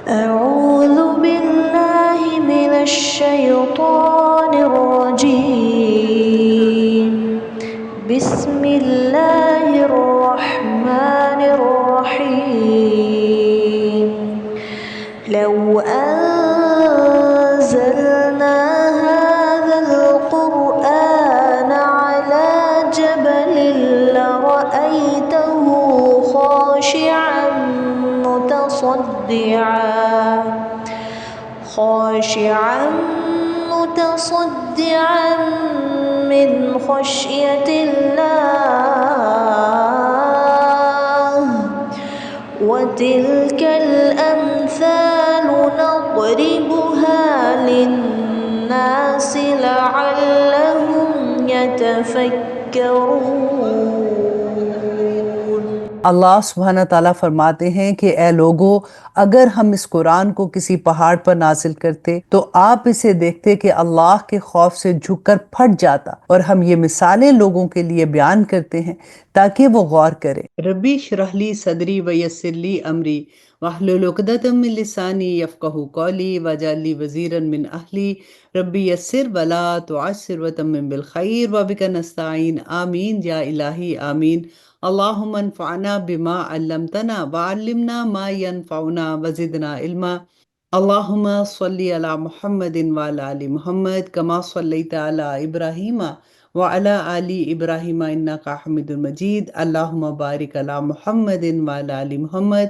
أعوذ بالله من الشيطان الرجيم. بسم الله الرحمن الرحيم. لو أنزلنا هذا القرآن على جبل لرأيته خاشعا متصدعا من خشية الله. وتلك الأمثال نضربها للناس لعلهم يتفكرون. اللہ سبحانہ تعالیٰ فرماتے ہیں کہ اے لوگو، اگر ہم اس قرآن کو کسی پہاڑ پر نازل کرتے تو آپ اسے دیکھتے کہ اللہ کے خوف سے جھک کر پھٹ جاتا، اور ہم یہ مثالیں لوگوں کے لیے بیان کرتے ہیں تاکہ وہ غور کریں۔ ربی اشرح لی صدری ویسر لی امری واحلل عقدۃ من لسانی یفقہوا قولی واجعل لی وزیرا من اہلی ربی یسر ولا تعسر وتمم بالخیر وبک نستعین آمین یا الہی آمین۔ اللہم انفعنا بما علمتنا وعلمنا ما ينفعنا وزدنا علما۔ اللہم صلی علی محمد وعلی آل محمد کما صلیت علی ابراہیم وعلی آل ابراہیم انکا حمید مجید۔ اللہم بارک علی محمد وعلی آل محمد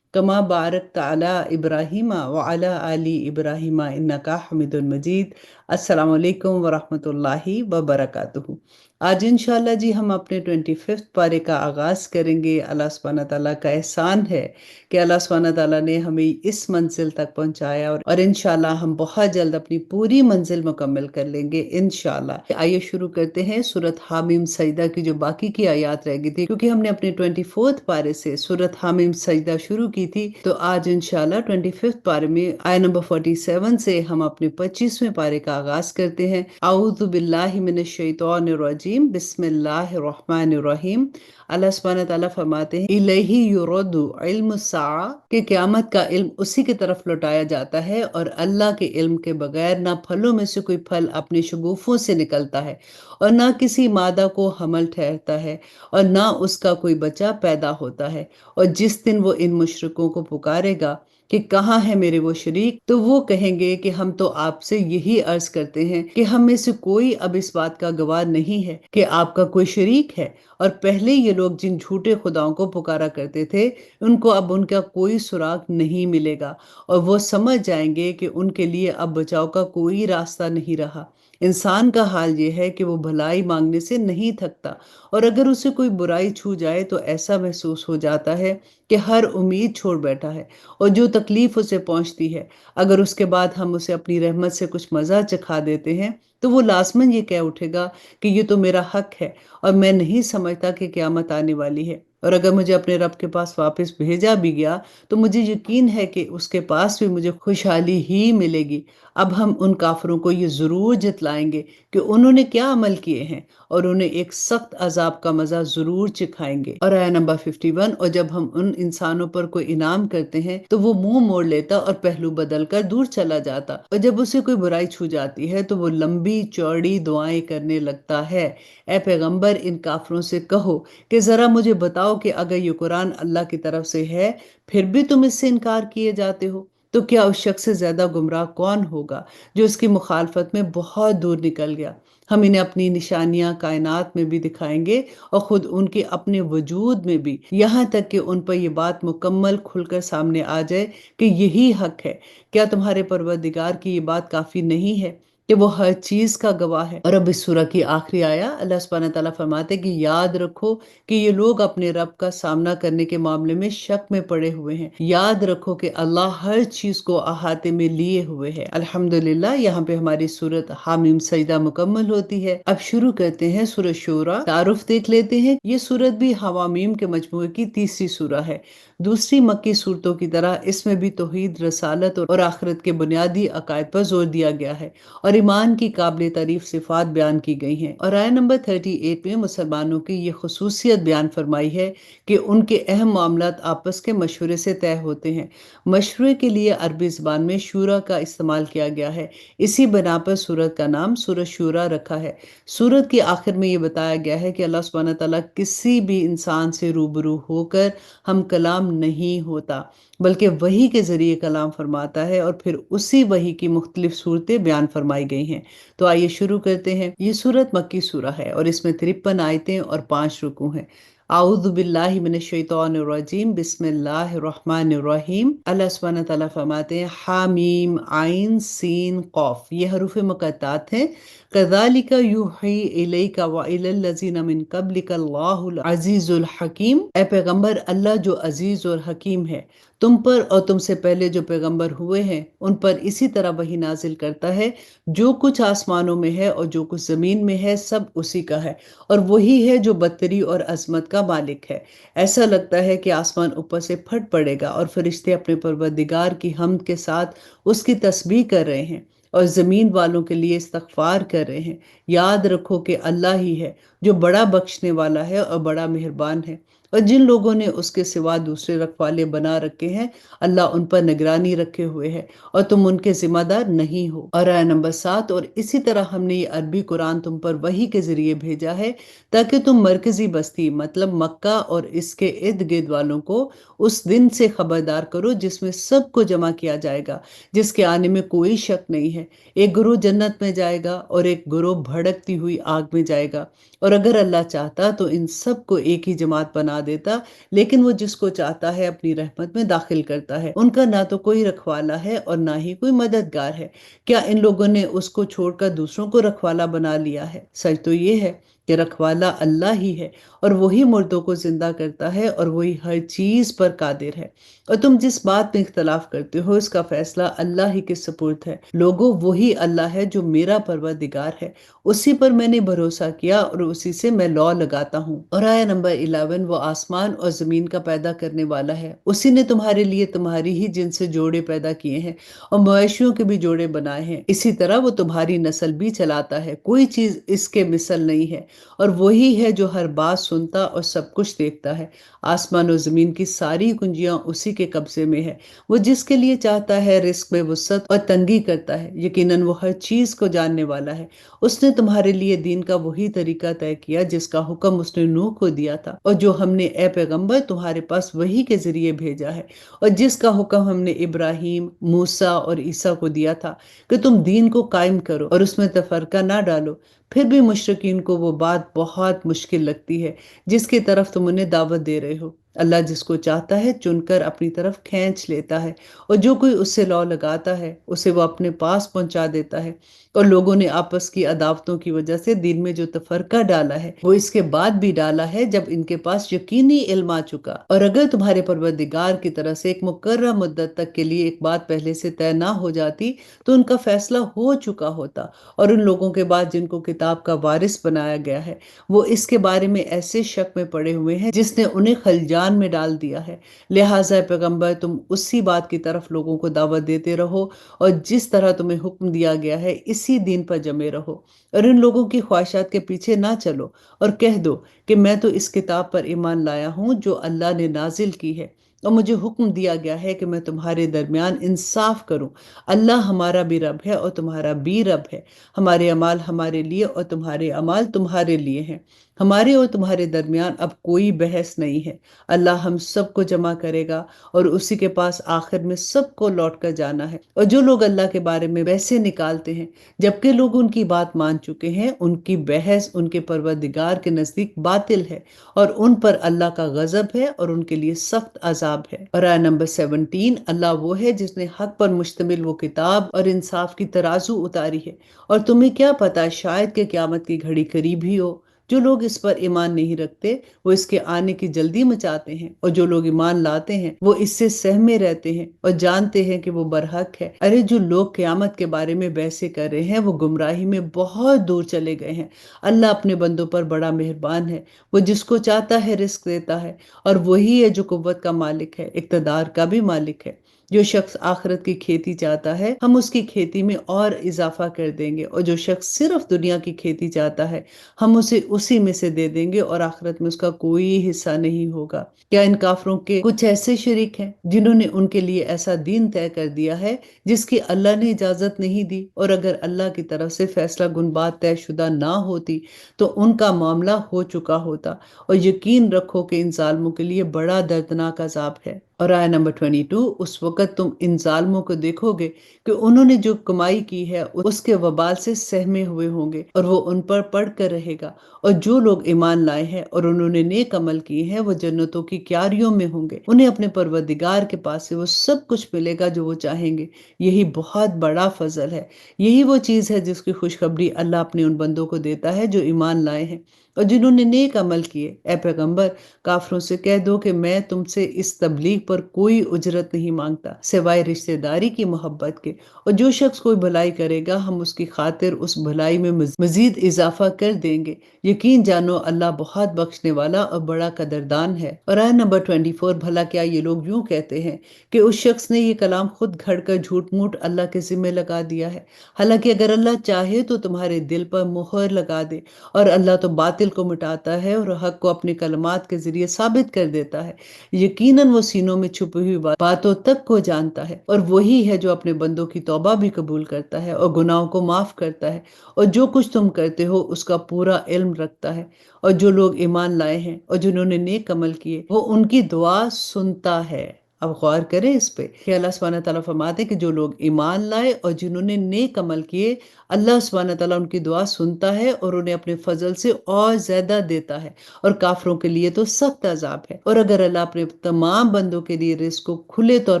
کما بارکت علی ابراہیم وعلی آل ابراہیم انکا حمید مجید۔ السلام علیکم ورحمۃ اللہ وبرکاتہ۔ آج انشاءاللہ جی ہم اپنے 25 پارے کا آغاز کریں گے۔ اللہ سبحانہ تعالیٰ کا احسان ہے کہ اللہ سبحانہ تعالیٰ نے ہمیں اس منزل تک پہنچایا، اور انشاءاللہ ہم بہت جلد اپنی پوری منزل مکمل کر لیں گے انشاءاللہ۔ آئیے شروع کرتے ہیں سورۃ حامیم سجدہ کی جو باقی کی آیات رہ گئی تھی، کیونکہ ہم نے اپنے 24 پارے سے سورۃ حامیم سجدہ شروع کی تھی، تو آج انشاءاللہ 25 پارے میں آیہ نمبر 47 سے ہم اپنے 25ویں پارے کا آغاز کرتے ہیں۔ اعوذ باللہ من الشیطان الرجیم، بسم اللہ الرحمن الرحیم۔ اللہ سبحانہ تعالیٰ فرماتے ہیں الیہ یرد علم الساعہ، کہ قیامت کا علم اسی کی طرف لوٹایا جاتا ہے، اور اللہ کے علم کے بغیر نہ پھلوں میں سے کوئی پھل اپنے شگوفوں سے نکلتا ہے، اور نہ کسی مادہ کو حمل ٹھہرتا ہے، اور نہ اس کا کوئی بچہ پیدا ہوتا ہے۔ اور جس دن وہ ان مشرکوں کو پکارے گا کہ کہاں ہے میرے وہ شریک، تو وہ کہیں گے کہ ہم تو آپ سے یہی عرض کرتے ہیں کہ ہم میں سے کوئی اب اس بات کا گواہ نہیں ہے کہ آپ کا کوئی شریک ہے، اور پہلے یہ لوگ جن جھوٹے خداؤں کو پکارا کرتے تھے ان کو اب ان کا کوئی سراغ نہیں ملے گا، اور وہ سمجھ جائیں گے کہ ان کے لیے اب بچاؤ کا کوئی راستہ نہیں رہا۔ انسان کا حال یہ ہے کہ وہ بھلائی مانگنے سے نہیں تھکتا، اور اگر اسے کوئی برائی چھو جائے تو ایسا محسوس ہو جاتا ہے کہ ہر امید چھوڑ بیٹھا ہے، اور جو تکلیف اسے پہنچتی ہے اگر اس کے بعد ہم اسے اپنی رحمت سے کچھ مزہ چکھا دیتے ہیں تو وہ لازماً یہ کہہ اٹھے گا کہ یہ تو میرا حق ہے، اور میں نہیں سمجھتا کہ قیامت آنے والی ہے، اور اگر مجھے اپنے رب کے پاس واپس بھیجا بھی گیا تو مجھے یقین ہے کہ اس کے پاس بھی مجھے خوشحالی ہی ملے گی۔ اب ہم ان کافروں کو یہ ضرور جتلائیں گے کہ انہوں نے کیا عمل کیے ہیں، اور انہیں ایک سخت عذاب کا مزہ ضرور چکھائیں گے۔ اور آیہ نمبر 51، اور جب ہم ان انسانوں پر کوئی انعام کرتے ہیں تو وہ منہ موڑ لیتا اور پہلو بدل کر دور چلا جاتا، اور جب اسے کوئی برائی چھو جاتی ہے تو وہ لمبی چوڑی دعائیں کرنے لگتا ہے۔ اے پیغمبر، ان کافروں سے کہو کہ ذرا مجھے بتاؤ کہ اگر یہ قرآن اللہ کی طرف سے ہے پھر بھی تم اس سے انکار کیے جاتے ہو، تو کیا اس شخص سے زیادہ گمراہ کون ہوگا جو اس کی مخالفت میں بہت دور نکل گیا۔ ہم انہیں اپنی نشانیاں کائنات میں بھی دکھائیں گے اور خود ان کے اپنے وجود میں بھی، یہاں تک کہ ان پر یہ بات مکمل کھل کر سامنے آ جائے کہ یہی حق ہے۔ کیا تمہارے پروردگار کی یہ بات کافی نہیں ہے کہ وہ ہر چیز کا گواہ ہے؟ اور اب اس سورہ کی آخری آیہ اللہ سبحانہ تعالیٰ فرماتے کہ یاد رکھو کہ یہ لوگ اپنے رب کا سامنا کرنے کے معاملے میں شک میں پڑے ہوئے ہیں۔ یاد رکھو کہ اللہ ہر چیز کو احاطے میں لیے ہوئے ہے۔ الحمدللہ، یہاں پہ ہماری سورۃ حامیم سجدہ مکمل ہوتی ہے۔ اب شروع کرتے ہیں سورۃ شورى۔ تعارف دیکھ لیتے ہیں۔ یہ سورت بھی حوامیم کے مجموعے کی تیسری سورہ ہے۔ دوسری مکی صورتوں کی طرح اس میں بھی توحید، رسالت اور آخرت کے بنیادی عقائد پر زور دیا گیا ہے، اور ایمان کی قابل تعریف صفات بیان کی گئی ہیں، اور آیت نمبر 38 میں مسلمانوں کی یہ خصوصیت بیان فرمائی ہے کہ ان کے اہم معاملات آپس کے مشورے سے طے ہوتے ہیں۔ مشورے کے لیے عربی زبان میں شورا کا استعمال کیا گیا ہے، اسی بنا پر سورت کا نام سورۃ شورا رکھا ہے۔ سورت کے آخر میں یہ بتایا گیا ہے کہ اللہ سبحانہ تعالیٰ کسی بھی انسان سے روبرو ہو کر ہم کلام نہیں ہوتا، بلکہ وحی کے ذریعے کلام فرماتا ہے، اور پھر اسی وحی کی مختلف صورتیں بیان فرمائی گئی ہیں۔ تو آئیے شروع کرتے ہیں۔ یہ سورت مکی سورہ ہے اور اس میں 53 آیتیں اور 5 رکوع ہیں۔ اعوذ باللہ من الشیطان الرجیم، بسم اللہ الرحمن الرحیم۔ اللہ سبحانہ تعالیٰ فرماتے ہیں حامیم عین سین قاف، یہ حروف مقطعات ہیں۔ کذالک یوحی الیک والی الذین من قبلک اللہ العزیز الحکیم، اے پیغمبر اللہ جو عزیز اور حکیم ہے، تم پر اور تم سے پہلے جو پیغمبر ہوئے ہیں ان پر اسی طرح وحی نازل کرتا ہے۔ جو کچھ آسمانوں میں ہے اور جو کچھ زمین میں ہے سب اسی کا ہے، اور وہی ہے جو برتری اور عظمت کا مالک ہے۔ ایسا لگتا ہے کہ آسمان اوپر سے پھٹ پڑے گا اور فرشتے اپنے پروردگار کی حمد کے ساتھ اس کی تسبیح کر رہے ہیں اور زمین والوں کے لیے استغفار کر رہے ہیں۔ یاد رکھو کہ اللہ ہی ہے جو بڑا بخشنے والا ہے اور بڑا مہربان ہے، اور جن لوگوں نے اس کے سوا دوسرے رکھوالے بنا رکھے ہیں اللہ ان پر نگرانی رکھے ہوئے ہے اور تم ان کے ذمہ دار نہیں ہو۔ اور آیت نمبر 7، اور اسی طرح ہم نے یہ عربی قرآن تم پر وحی کے ذریعے بھیجا ہے تاکہ تم مرکزی بستی مطلب مکہ اور اس کے ارد گرد والوں کو اس دن سے خبردار کرو جس میں سب کو جمع کیا جائے گا، جس کے آنے میں کوئی شک نہیں ہے۔ ایک گروہ جنت میں جائے گا اور ایک گروہ بھڑکتی ہوئی آگ میں جائے گا، اور اگر اللہ چاہتا تو ان سب کو ایک ہی جماعت بنا دیتا، لیکن وہ جس کو چاہتا ہے اپنی رحمت میں داخل کرتا ہے۔ ان کا نہ تو کوئی رکھوالا ہے اور نہ ہی کوئی مددگار ہے۔ کیا ان لوگوں نے اس کو چھوڑ کر دوسروں کو رکھوالا بنا لیا ہے؟ سچ تو یہ ہے کہ رکھوالا اللہ ہی ہے، اور وہی مردوں کو زندہ کرتا ہے اور وہی ہر چیز پر قادر ہے۔ اور تم جس بات میں اختلاف کرتے ہو اس کا فیصلہ اللہ ہی کے سپرد ہے۔ لوگو وہی اللہ ہے جو میرا پروردگار ہے، اسی پر میں نے بھروسہ کیا اور اسی سے میں لو لگاتا ہوں۔ اور آیت نمبر 11، وہ آسمان اور زمین کا پیدا کرنے والا ہے، اسی نے تمہارے لیے تمہاری ہی جن سے جوڑے پیدا کیے ہیں اور مویشیوں کے بھی جوڑے بنائے ہیں، اسی طرح وہ تمہاری نسل بھی چلاتا ہے، کوئی چیز اس کے مثل نہیں ہے، اور وہی ہے جو ہر بات سنتا اور سب کچھ دیکھتا ہے۔ آسمان و زمین کی ساری کنجیاں اسی کے قبضے میں ہے، وہ جس کے لیے چاہتا ہے رزق میں وسعت اور تنگی کرتا ہے، یقیناً وہ ہر چیز کو جاننے والا ہے۔ اس نے تمہارے لیے دین کا وہی طریقہ طے کیا جس کا حکم اس نے نوح کو دیا تھا، اور جو ہم نے اے پیغمبر تمہارے پاس وحی کے ذریعے بھیجا ہے، اور جس کا حکم ہم نے ابراہیم، موسیٰ اور عیسیٰ کو دیا تھا کہ تم دین کو قائم کرو اور اس میں تفرقہ نہ ڈالو۔ پھر بھی مشرکین کو وہ بات بہت مشکل لگتی ہے جس کی طرف تم انہیں دعوت دے رہے ہو۔ اللہ جس کو چاہتا ہے چن کر اپنی طرف کھینچ لیتا ہے، اور جو کوئی اس سے لو لگاتا ہے اسے وہ اپنے پاس پہنچا دیتا ہے۔ اور لوگوں نے آپس کی عداوتوں کی وجہ سے دین میں جو تفرقہ ڈالا ہے وہ اس کے بعد بھی ڈالا ہے جب ان کے پاس یقینی علم آ چکا۔ اور اگر تمہارے پروردگار کی طرف سے ایک مقررہ مدت تک کے لیے ایک بات پہلے سے طے نہ ہو جاتی تو ان کا فیصلہ ہو چکا ہوتا، اور ان لوگوں کے بعد جن کو کتاب کا وارث بنایا گیا ہے وہ اس کے بارے میں ایسے شک میں پڑے ہوئے ہیں جس نے انہیں خلجان میں ڈال دیا ہے۔ لہٰذا اے پیغمبر تم اسی بات کی طرف لوگوں کو دعوت دیتے رہو، اور جس طرح تمہیں حکم دیا گیا ہے اسی دین پر جمے رہو، اور ان لوگوں کی خواہشات کے پیچھے نہ چلو، اور کہہ دو کہ میں تو اس کتاب پر ایمان لایا ہوں جو اللہ نے نازل کی ہے، اور مجھے حکم دیا گیا ہے کہ میں تمہارے درمیان انصاف کروں۔ اللہ ہمارا بھی رب ہے اور تمہارا بھی رب ہے، ہمارے اعمال ہمارے لیے اور تمہارے اعمال تمہارے لیے ہیں، ہمارے اور تمہارے درمیان اب کوئی بحث نہیں ہے۔ اللہ ہم سب کو جمع کرے گا اور اسی کے پاس آخر میں سب کو لوٹ کر جانا ہے۔ اور جو لوگ اللہ کے بارے میں بحثیں نکالتے ہیں جبکہ لوگ ان کی بات مان چکے ہیں، ان کی بحث ان کے پروردگار کے نزدیک باطل ہے، اور ان پر اللہ کا غضب ہے اور ان کے لیے سخت عذاب ہے۔ اور آیت نمبر 17، اللہ وہ ہے جس نے حق پر مشتمل وہ کتاب اور انصاف کی ترازو اتاری ہے، اور تمہیں کیا پتا شاید کہ قیامت کی گھڑی قریب ہی ہو۔ جو لوگ اس پر ایمان نہیں رکھتے وہ اس کے آنے کی جلدی مچاتے ہیں، اور جو لوگ ایمان لاتے ہیں وہ اس سے سہمے رہتے ہیں اور جانتے ہیں کہ وہ برحق ہے۔ ارے جو لوگ قیامت کے بارے میں بحثیں کر رہے ہیں وہ گمراہی میں بہت دور چلے گئے ہیں۔ اللہ اپنے بندوں پر بڑا مہربان ہے، وہ جس کو چاہتا ہے رزق دیتا ہے، اور وہی ہے جو قوت کا مالک ہے، اقتدار کا بھی مالک ہے۔ جو شخص آخرت کی کھیتی چاہتا ہے ہم اس کی کھیتی میں اور اضافہ کر دیں گے، اور جو شخص صرف دنیا کی کھیتی چاہتا ہے ہم اسے اسی میں سے دے دیں گے اور آخرت میں اس کا کوئی حصہ نہیں ہوگا۔ کیا ان کافروں کے کچھ ایسے شریک ہیں جنہوں نے ان کے لیے ایسا دین طے کر دیا ہے جس کی اللہ نے اجازت نہیں دی، اور اگر اللہ کی طرف سے فیصلہ کن بات طے شدہ نہ ہوتی تو ان کا معاملہ ہو چکا ہوتا، اور یقین رکھو کہ ان ظالموں کے لیے بڑا دردناک عذاب ہے۔ اور آیہ نمبر 22، اس وقت تم ان ظالموں کو دیکھو گے کہ انہوں نے جو کمائی کی ہے اس کے وبال سے سہمے ہوئے ہوں گے، اور وہ ان پر پڑ کر رہے گا، اور جو لوگ ایمان لائے ہیں اور انہوں نے نیک عمل کیے ہیں وہ جنتوں کی کیاریوں میں ہوں گے، انہیں اپنے پروردگار کے پاس سے وہ سب کچھ ملے گا جو وہ چاہیں گے۔ یہی بہت بڑا فضل ہے، یہی وہ چیز ہے جس کی خوشخبری اللہ اپنے ان بندوں کو دیتا ہے جو ایمان لائے ہیں اور جنہوں نے نیک عمل کیے۔ اے پیغمبر، کافروں سے کہہ دو کہ میں تم سے اس تبلیغ پر کوئی اجرت نہیں مانگتا سوائے رشتہ داری کی محبت کے، اور جو شخص کوئی بھلائی کرے گا ہم اس کی خاطر اس بھلائی میں مزید اضافہ کر دیں گے۔ یقین جانو اللہ بہت بخشنے والا اور بڑا قدردان ہے۔ اور آیہ نمبر 24، بھلا کیا یہ لوگ یوں کہتے ہیں کہ اس شخص نے یہ کلام خود گھڑ کر جھوٹ موٹ اللہ کے ذمہ لگا دیا ہے، حالانکہ اگر اللہ چاہے تو تمہارے دل پر مہر لگا دے، اور اللہ تو باطل کو مٹاتا ہے اور حق کو اپنے کلمات کے ذریعے ثابت کر دیتا ہے۔ یقیناً وہ سینوں میں چھپی ہوئی باتوں تک کو جانتا ہے، اور وہی ہے جو اپنے بندوں کی توبہ بھی قبول کرتا ہے اور گناہوں کو معاف کرتا ہے، اور جو کچھ تم کرتے ہو اس کا پورا علم رکھتا ہے۔ اور جو لوگ ایمان لائے ہیں اور جنہوں نے نیک عمل کیے وہ ان کی دعا سنتا ہے۔ اب غور کریں اس پہ کہ اللہ سبحانہ تعالیٰ فرماتے ہیں کہ جو لوگ ایمان لائے اور جنہوں نے نیک عمل کیے اللہ سبحانہ تعالیٰ ان کی دعا سنتا ہے اور انہیں اپنے فضل سے اور زیادہ دیتا ہے، اور کافروں کے لیے تو سخت عذاب ہے۔ اور اگر اللہ اپنے تمام بندوں کے لیے رزق کو کھلے طور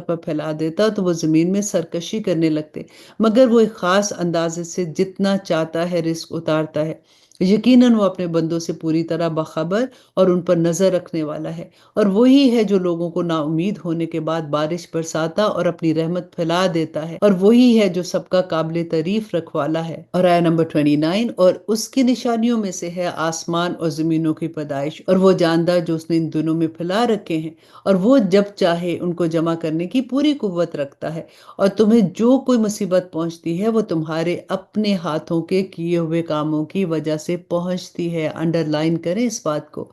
پر پھیلا دیتا تو وہ زمین میں سرکشی کرنے لگتے، مگر وہ ایک خاص اندازے سے جتنا چاہتا ہے رزق اتارتا ہے۔ یقیناً وہ اپنے بندوں سے پوری طرح باخبر اور ان پر نظر رکھنے والا ہے، اور وہی ہے جو لوگوں کو نا امید ہونے کے بعد بارش برساتا اور اپنی رحمت پھیلا دیتا ہے، اور وہی ہے جو سب کا قابل تعریف رکھوالا ہے۔ اور آیہ نمبر 29، اور اس کی نشانیوں میں سے ہے آسمان اور زمینوں کی پیدائش، اور وہ جاندار جو اس نے ان دنوں میں پھیلا رکھے ہیں، اور وہ جب چاہے ان کو جمع کرنے کی پوری قوت رکھتا ہے، اور تمہیں جو کوئی مصیبت پہنچتی ہے وہ تمہارے اپنے ہاتھوں کے کیے ہوئے کاموں کی وجہ سے پہنچتی ہے۔ انڈر لائن کریں اس بات کو۔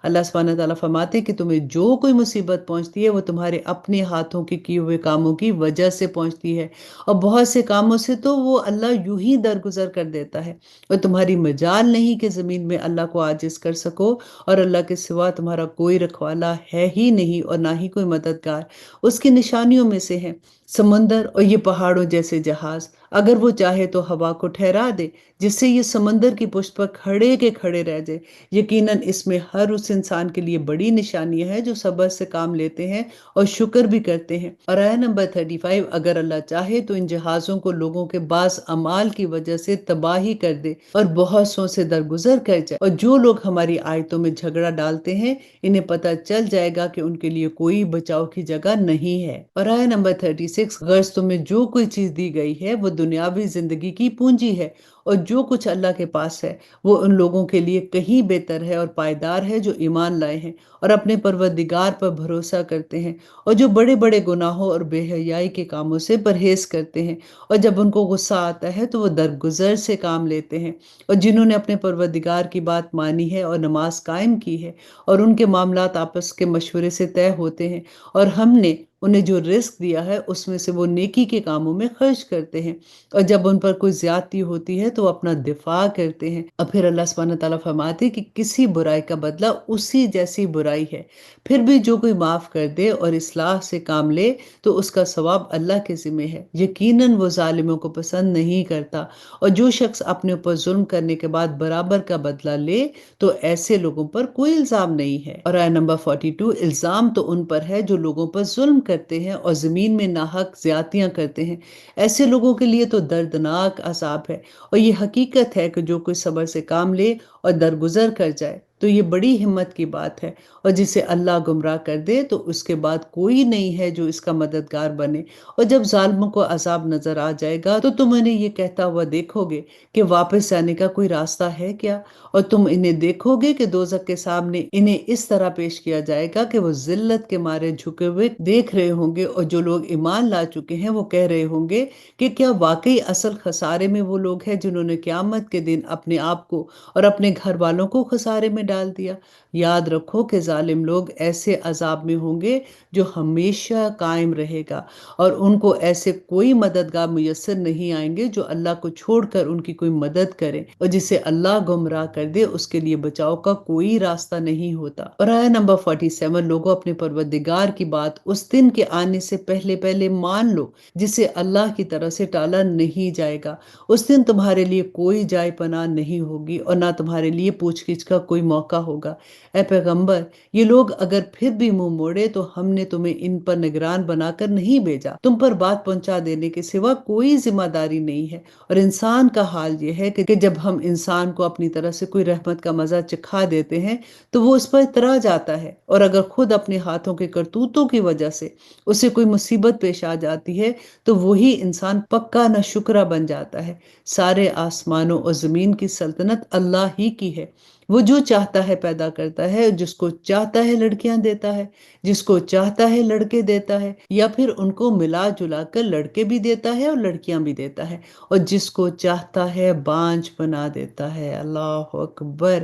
اللہ سبحانہ تعالیٰ فرماتے کہ تمہیں جو کوئی مصیبت پہنچتی ہے وہ تمہارے اپنے ہاتھوں کے کیے ہوئے کاموں کی وجہ سے پہنچتی ہے، اور بہت سے کاموں سے تو وہ اللہ یوں ہی درگزر کر دیتا ہے، اور تمہاری مجال نہیں کہ زمین میں اللہ کو عاجز کر سکو، اور اللہ کے سوا تمہارا کوئی رکھوالا ہے ہی نہیں اور نہ ہی کوئی مددگار۔ اس کی نشانیوں میں سے ہے سمندر اور یہ پہاڑوں جیسے جہاز، اگر وہ چاہے تو ہوا کو ٹھہرا دے جس سے یہ سمندر کی پشت پر کھڑے کے کھڑے رہ جائے۔ یقیناً اس میں ہر اس انسان کے لیے بڑی نشانی ہے جو صبر سے کام لیتے ہیں اور شکر بھی کرتے ہیں۔ اور آیہ نمبر 35، اگر اللہ چاہے تو ان جہازوں کو لوگوں کے بعض اعمال کی وجہ سے تباہی کر دے اور بہت سو سے درگزر کر جائے، اور جو لوگ ہماری آیتوں میں جھگڑا ڈالتے ہیں انہیں پتہ چل جائے گا کہ ان کے لیے کوئی بچاؤ کی جگہ نہیں ہے۔ اور آیہ نمبر 36، غرض تمہیں جو کوئی چیز دی گئی ہے وہ دنیاوی زندگی کی پونجی ہے، اور جو کچھ اللہ کے پاس ہے وہ ان لوگوں کے لیے کہیں بہتر ہے اور پائیدار ہے جو ایمان لائے ہیں اور اپنے پروردگار پر بھروسہ کرتے ہیں، اور جو بڑے بڑے گناہوں اور بے حیائی کے کاموں سے پرہیز کرتے ہیں، اور جب ان کو غصہ آتا ہے تو وہ درگزر سے کام لیتے ہیں، اور جنہوں نے اپنے پروردگار کی بات مانی ہے اور نماز قائم کی ہے، اور ان کے معاملات آپس کے مشورے سے طے ہوتے ہیں، اور ہم نے انہیں جو رزق دیا ہے اس میں سے وہ نیکی کے کاموں میں خرچ کرتے ہیں، اور جب ان پر کوئی زیادتی ہوتی ہے تو وہ اپنا دفاع کرتے ہیں۔ اور پھر اللہ سبحانہ تعالیٰ فرماتے کہ کسی برائی کا بدلہ اسی جیسی برائی ہے، پھر بھی جو کوئی معاف کر دے اور اصلاح سے کام لے تو اس کا ثواب اللہ کے ذمہ ہے، یقیناً وہ ظالموں کو پسند نہیں کرتا۔ اور جو شخص اپنے اوپر ظلم کرنے کے بعد برابر کا بدلہ لے تو ایسے لوگوں پر کوئی الزام نہیں ہے۔ اور آیہ نمبر 42، الزام تو ان پر ہے جو لوگوں پر ظلم کرتے ہیں اور زمین میں ناحق زیادتیاں کرتے ہیں، ایسے لوگوں کے لیے تو دردناک عذاب ہے۔ اور یہ حقیقت ہے کہ جو کوئی صبر سے کام لے اور درگزر کر جائے تو یہ بڑی ہمت کی بات ہے، اور جسے اللہ گمراہ کر دے تو اس کے بعد کوئی نہیں ہے جو اس کا مددگار بنے۔ اور جب ظالموں کو عذاب نظر آ جائے گا تو تم انہیں یہ کہتا ہوا دیکھو گے کہ واپس آنے کا کوئی راستہ ہے کیا، اور تم انہیں دیکھو گے کہ دوزخ کے سامنے انہیں اس طرح پیش کیا جائے گا کہ وہ ذلت کے مارے جھکے ہوئے دیکھ رہے ہوں گے، اور جو لوگ ایمان لا چکے ہیں وہ کہہ رہے ہوں گے کہ کیا واقعی اصل خسارے میں وہ لوگ ہیں جنہوں نے قیامت کے دن اپنے آپ کو اور اپنے گھر والوں کو خسارے میں ڈال دیا۔ یاد رکھو کہ ظالم لوگ ایسے عذاب میں ہوں گے جو ہمیشہ قائم رہے گا، اور ان کو ایسے کوئی مددگار میسر نہیں آئیں گے جو اللہ کو چھوڑ کر ان کی کوئی مدد کرے، اور جسے اللہ گمراہ کر دے اس کے لیے بچاؤ کا کوئی راستہ نہیں ہوتا۔ اور آیت نمبر 47، لوگوں اپنے پروردگار کی بات اس دن کے آنے سے پہلے پہلے مان لو جسے اللہ کی طرف سے ٹالا نہیں جائے گا۔ اس دن تمہارے لیے کوئی جائے پناہ نہیں ہوگی اور نہ تمہارے لیے پوچھ گچھ کا کوئی موقع ہوگا۔ اے پیغمبر، یہ لوگ اگر پھر بھی منہ موڑے تو ہم نے تمہیں ان پر نگران بنا کر نہیں بھیجا، تم پر بات پہنچا دینے کے سوا کوئی ذمہ داری نہیں ہے۔ اور انسان کا حال یہ ہے کہ جب ہم انسان کو اپنی طرف سے کوئی رحمت کا مزہ چکھا دیتے ہیں تو وہ اس پر اترا جاتا ہے، اور اگر خود اپنے ہاتھوں کے کرتوتوں کی وجہ سے اسے کوئی مصیبت پیش آ جاتی ہے تو وہی انسان پکا ناشکرا بن جاتا ہے۔ سارے آسمانوں اور زمین کی سلطنت اللہ ہی کی ہے۔ وہ جو چاہتا ہے پیدا کرتا ہے، جس کو چاہتا ہے لڑکیاں دیتا ہے، جس کو چاہتا ہے لڑکے دیتا ہے، یا پھر ان کو ملا جلا کر لڑکے بھی دیتا ہے اور لڑکیاں بھی دیتا ہے، اور جس کو چاہتا ہے بانجھ بنا دیتا ہے۔ اللہ اکبر!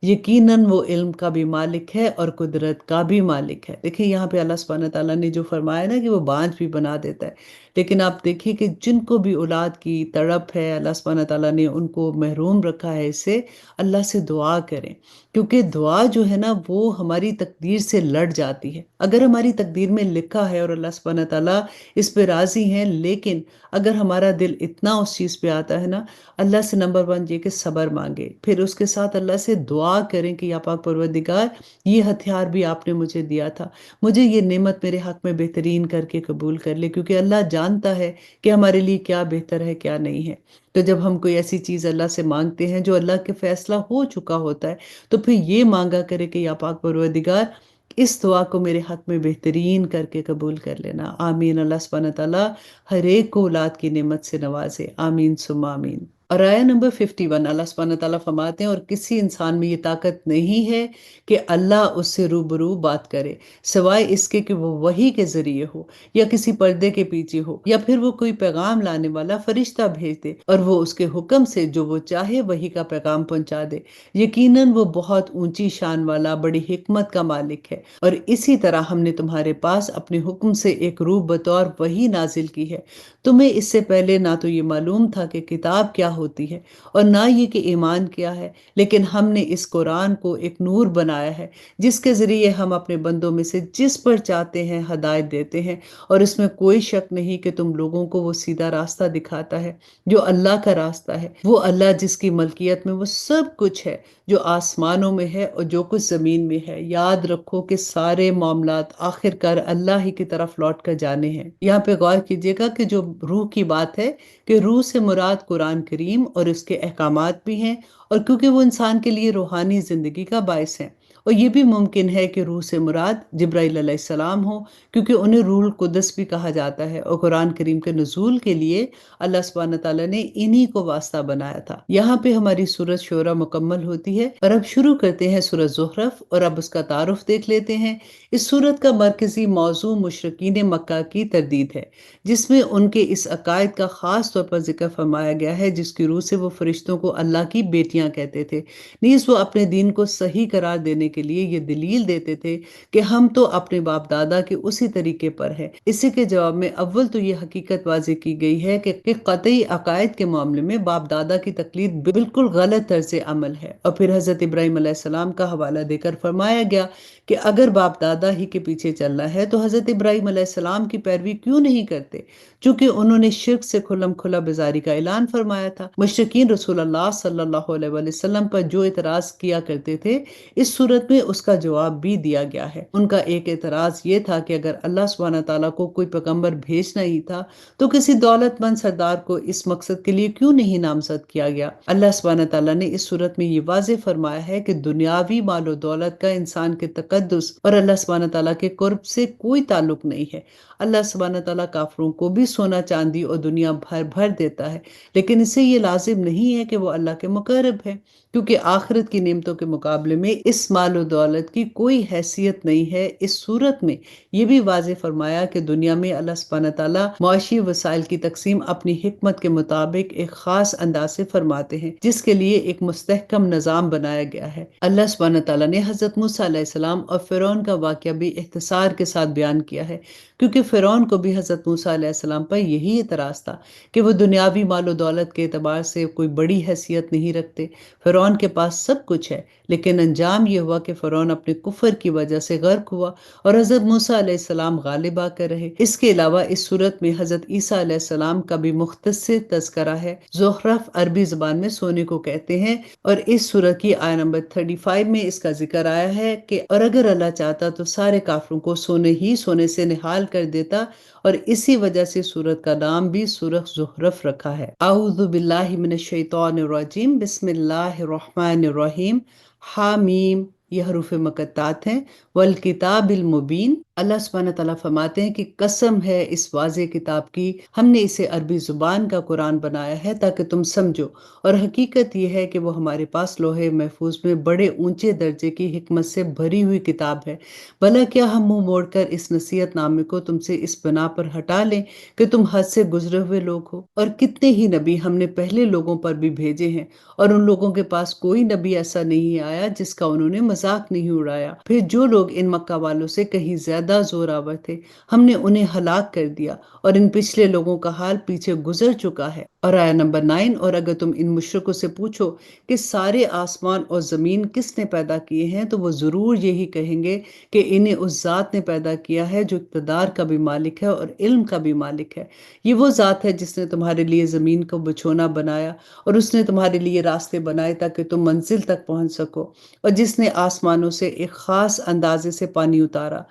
یقیناً وہ علم کا بھی مالک ہے اور قدرت کا بھی مالک ہے۔ دیکھیں یہاں پہ اللہ سبحانہ تعالیٰ نے جو فرمایا نا کہ وہ بانجھ بھی بنا دیتا ہے، لیکن آپ دیکھیے کہ جن کو بھی اولاد کی تڑپ ہے، اللہ سبحانہ تعالیٰ نے ان کو محروم رکھا ہے اس سے، اللہ سے دعا کریں، کیونکہ دعا جو ہے نا وہ ہماری تقدیر سے لڑ جاتی ہے۔ اگر ہماری تقدیر میں لکھا ہے اور اللہ سبحانہ تعالیٰ اس پہ راضی ہیں، لیکن اگر ہمارا دل اتنا اس چیز پہ آتا ہے نا، اللہ سے نمبر 1 یہ کہ صبر مانگے، پھر اس کے ساتھ اللہ سے دعا کریں کہ یا پاک پروردگار، یہ ہتھیار بھی آپ نے مجھے دیا تھا، مجھے یہ نعمت میرے حق میں بہترین کر کے قبول کر لے، کیونکہ اللہ جانتا ہے کہ ہمارے لیے کیا بہتر ہے کیا نہیں ہے۔ تو جب ہم کوئی ایسی چیز اللہ سے مانگتے ہیں جو اللہ کے فیصلہ ہو چکا ہوتا ہے، تو پھر یہ مانگا کرے کہ یا پاک پروردگار، اس دعا کو میرے حق میں بہترین کر کے قبول کر لینا۔ آمین۔ اللہ سبحانہ تعالیٰ ہر ایک کو اولاد کی نعمت سے نوازے، آمین ثم آمین۔ اور آیت نمبر 51، اللہ سبحانہ تعالیٰ فرماتے ہیں، اور کسی انسان میں یہ طاقت نہیں ہے کہ اللہ اس سے روبرو بات کرے سوائے اس کے کہ وہ وحی کے ذریعے ہو، یا کسی پردے کے پیچھے ہو، یا پھر وہ کوئی پیغام لانے والا فرشتہ بھیج دے اور وہ اس کے حکم سے جو وہ چاہے وحی کا پیغام پہنچا دے۔ یقیناً وہ بہت اونچی شان والا، بڑی حکمت کا مالک ہے۔ اور اسی طرح ہم نے تمہارے پاس اپنے حکم سے ایک روح بطور وحی نازل کی ہے۔ تمہیں اس سے پہلے نہ تو یہ معلوم تھا کہ کتاب کیا ہوتی ہے اور نہ یہ کہ ایمان کیا ہے، لیکن ہم نے اس قرآن کو ایک نور بنایا ہے جس کے ذریعے ہم اپنے بندوں میں سے جس پر چاہتے ہیں ہدایت دیتے ہیں، اور اس میں کوئی شک نہیں کہ تم لوگوں کو وہ سیدھا راستہ دکھاتا ہے جو اللہ کا راستہ ہے۔ وہ اللہ جس کی ملکیت میں وہ سب کچھ ہے جو آسمانوں میں ہے اور جو کچھ زمین میں ہے۔ یاد رکھو کہ سارے معاملات آخر کار اللہ ہی کی طرف لوٹ کر جانے ہیں۔ یہاں پہ غور کیجئے گا کہ جو روح کی بات ہے، کہ روح سے مراد قرآن کریم اور اس کے احکامات بھی ہیں، اور کیونکہ وہ انسان کے لیے روحانی زندگی کا باعث ہیں۔ اور یہ بھی ممکن ہے کہ روح سے مراد جبرائیل علیہ السلام ہو، کیونکہ انہیں روح القدس بھی کہا جاتا ہے، اور قرآن کریم کے نزول کے لیے اللہ سبحانہ تعالیٰ نے انہی کو واسطہ بنایا تھا۔ یہاں پہ ہماری سورۃ شورہ مکمل ہوتی ہے، اور اب شروع کرتے ہیں سورۃ زخرف، اور اب اس کا تعارف دیکھ لیتے ہیں۔ اس سورت کا مرکزی موضوع مشرکین مکہ کی تردید ہے، جس میں ان کے اس عقائد کا خاص طور پر ذکر فرمایا گیا ہے جس کی روح سے وہ فرشتوں کو اللہ کی بیٹیاں کہتے تھے۔ نیز وہ اپنے دین کو صحیح قرار دینے کے لیے یہ دلیل دیتے تھے کہ ہم تو اپنے باپ دادا کے اسی طریقے پر ہیں۔ اسی کے جواب میں اول تو یہ حقیقت واضح کی گئی ہے کہ قطعی عقائد کے معاملے میں باپ دادا کی تقلید بالکل غلط طرز عمل ہے، اور پھر حضرت ابراہیم علیہ السلام کا حوالہ دے کر فرمایا گیا کہ اگر باپ دادا ہی کے پیچھے چلنا ہے تو حضرت ابراہیم علیہ السلام کی پیروی کیوں نہیں کرتے، چونکہ انہوں نے شرک سے کھلم کھلا بیزاری کا اعلان فرمایا تھا۔ مشرکین رسول اللہ صلی اللہ علیہ وسلم پر جو اعتراض کیا کرتے تھے، اس صورت میں اس کا جواب بھی دیا گیا ہے۔ ان کا ایک اعتراض یہ تھا کہ اگر اللہ سبحانہ تعالیٰ کو کوئی پیغمبر بھیجنا ہی تھا تو کسی دولت مند سردار کو اس مقصد کے لیے کیوں نہیں نامزد کیا گیا۔ اللہ سبحانہ تعالیٰ نے اس صورت میں یہ واضح فرمایا ہے کہ دنیاوی مال و دولت کا انسان کے تقدس اور اللہ سبحانہ تعالیٰ کے قرب سے کوئی تعلق نہیں ہے۔ اللہ سبحانہ تعالیٰ کافروں کو بھی سونا چاندی اور دنیا بھر بھر دیتا ہے، لیکن اسے یہ لازم نہیں ہے کہ وہ اللہ کے مقرب ہے، کیونکہ آخرت کی نعمتوں کے مقابلے میں اس مال و دولت کی کوئی حیثیت نہیں ہے۔ اس صورت میں یہ بھی واضح فرمایا کہ دنیا میں اللہ سبحانہ تعالیٰ معاشی وسائل کی تقسیم اپنی حکمت کے مطابق ایک خاص انداز سے فرماتے ہیں، جس کے لیے ایک مستحکم نظام بنایا گیا ہے۔ اللہ سبحانہ تعالیٰ نے حضرت موسیٰ علیہ السلام اور فرعون کا واقعہ بھی اختصار کے ساتھ بیان کیا ہے، کیونکہ فرعون کو بھی حضرت موسیٰ علیہ السلام پر یہی اعتراض تھا کہ وہ دنیاوی مال و دولت کے اعتبار سے کوئی بڑی حیثیت نہیں رکھتے۔ فرعون کے پاس سب کچھ ہے، لیکن انجام یہ ہوا کہ فرعون اپنے کفر کی وجہ سے غرق ہوا اور حضرت موسیٰ علیہ السلام غالب آ کر رہے۔ اس کے علاوہ اس صورت میں حضرت عیسیٰ علیہ السلام کا بھی مختصر تذکرہ ہے۔ زخرف عربی زبان میں سونے کو کہتے ہیں، اور اس سورت کی آیت نمبر 35 میں اس کا ذکر آیا ہے کہ اور اگر اللہ چاہتا تو سارے کافروں کو سونے ہی سونے سے نہال کر دیتا، اور اسی وجہ سے سورت کا نام بھی سورۃ زخرف رکھا ہے۔ اعوذ باللہ من الشیطان الرجیم، بسم اللہ الرحمن الرحیم، حامیم، یہ حروف مقطعات ہیں، والکتاب المبین۔ اللہ سبحانہ تعالیٰ فرماتے ہیں کہ قسم ہے اس واضح کتاب کی، ہم نے اسے عربی زبان کا قرآن بنایا ہے تاکہ تم سمجھو، اور حقیقت یہ ہے کہ وہ ہمارے پاس لوح محفوظ میں بڑے اونچے درجے کی حکمت سے بھری ہوئی کتاب ہے۔ بھلا کیا ہم منہ موڑ کر اس نصیحت نامے کو تم سے اس بنا پر ہٹا لیں کہ تم حد سے گزرے ہوئے لوگ ہو؟ اور کتنے ہی نبی ہم نے پہلے لوگوں پر بھی بھیجے ہیں، اور ان لوگوں کے پاس کوئی نبی ایسا نہیں آیا جس کا انہوں نے مذاق نہیں اڑایا۔ پھر جو لوگ ان مکہ والوں سے کہیں زیادہ زور آور تھے، ہم نے انہیں ہلاک کر دیا، اور ان پچھلے لوگوں کا حال پیچھے گزر چکا ہے۔ اور آیت نمبر 9، اور اگر تم ان مشرکوں سے پوچھو کہ سارے آسمان اور زمین کس نے پیدا کیے ہیں، تو وہ ضرور یہی کہیں گے کہ انہیں اس ذات نے پیدا کیا ہے جو اقتدار کا بھی مالک ہے اور علم کا بھی مالک ہے۔ یہ وہ ذات ہے جس نے تمہارے لیے زمین کو بچھونا بنایا، اور اس نے تمہارے لیے راستے بنائے تاکہ تم منزل تک پہنچ سکو، اور جس نے آسمانوں سے ایک خاص اندازے سے پانی اتارا،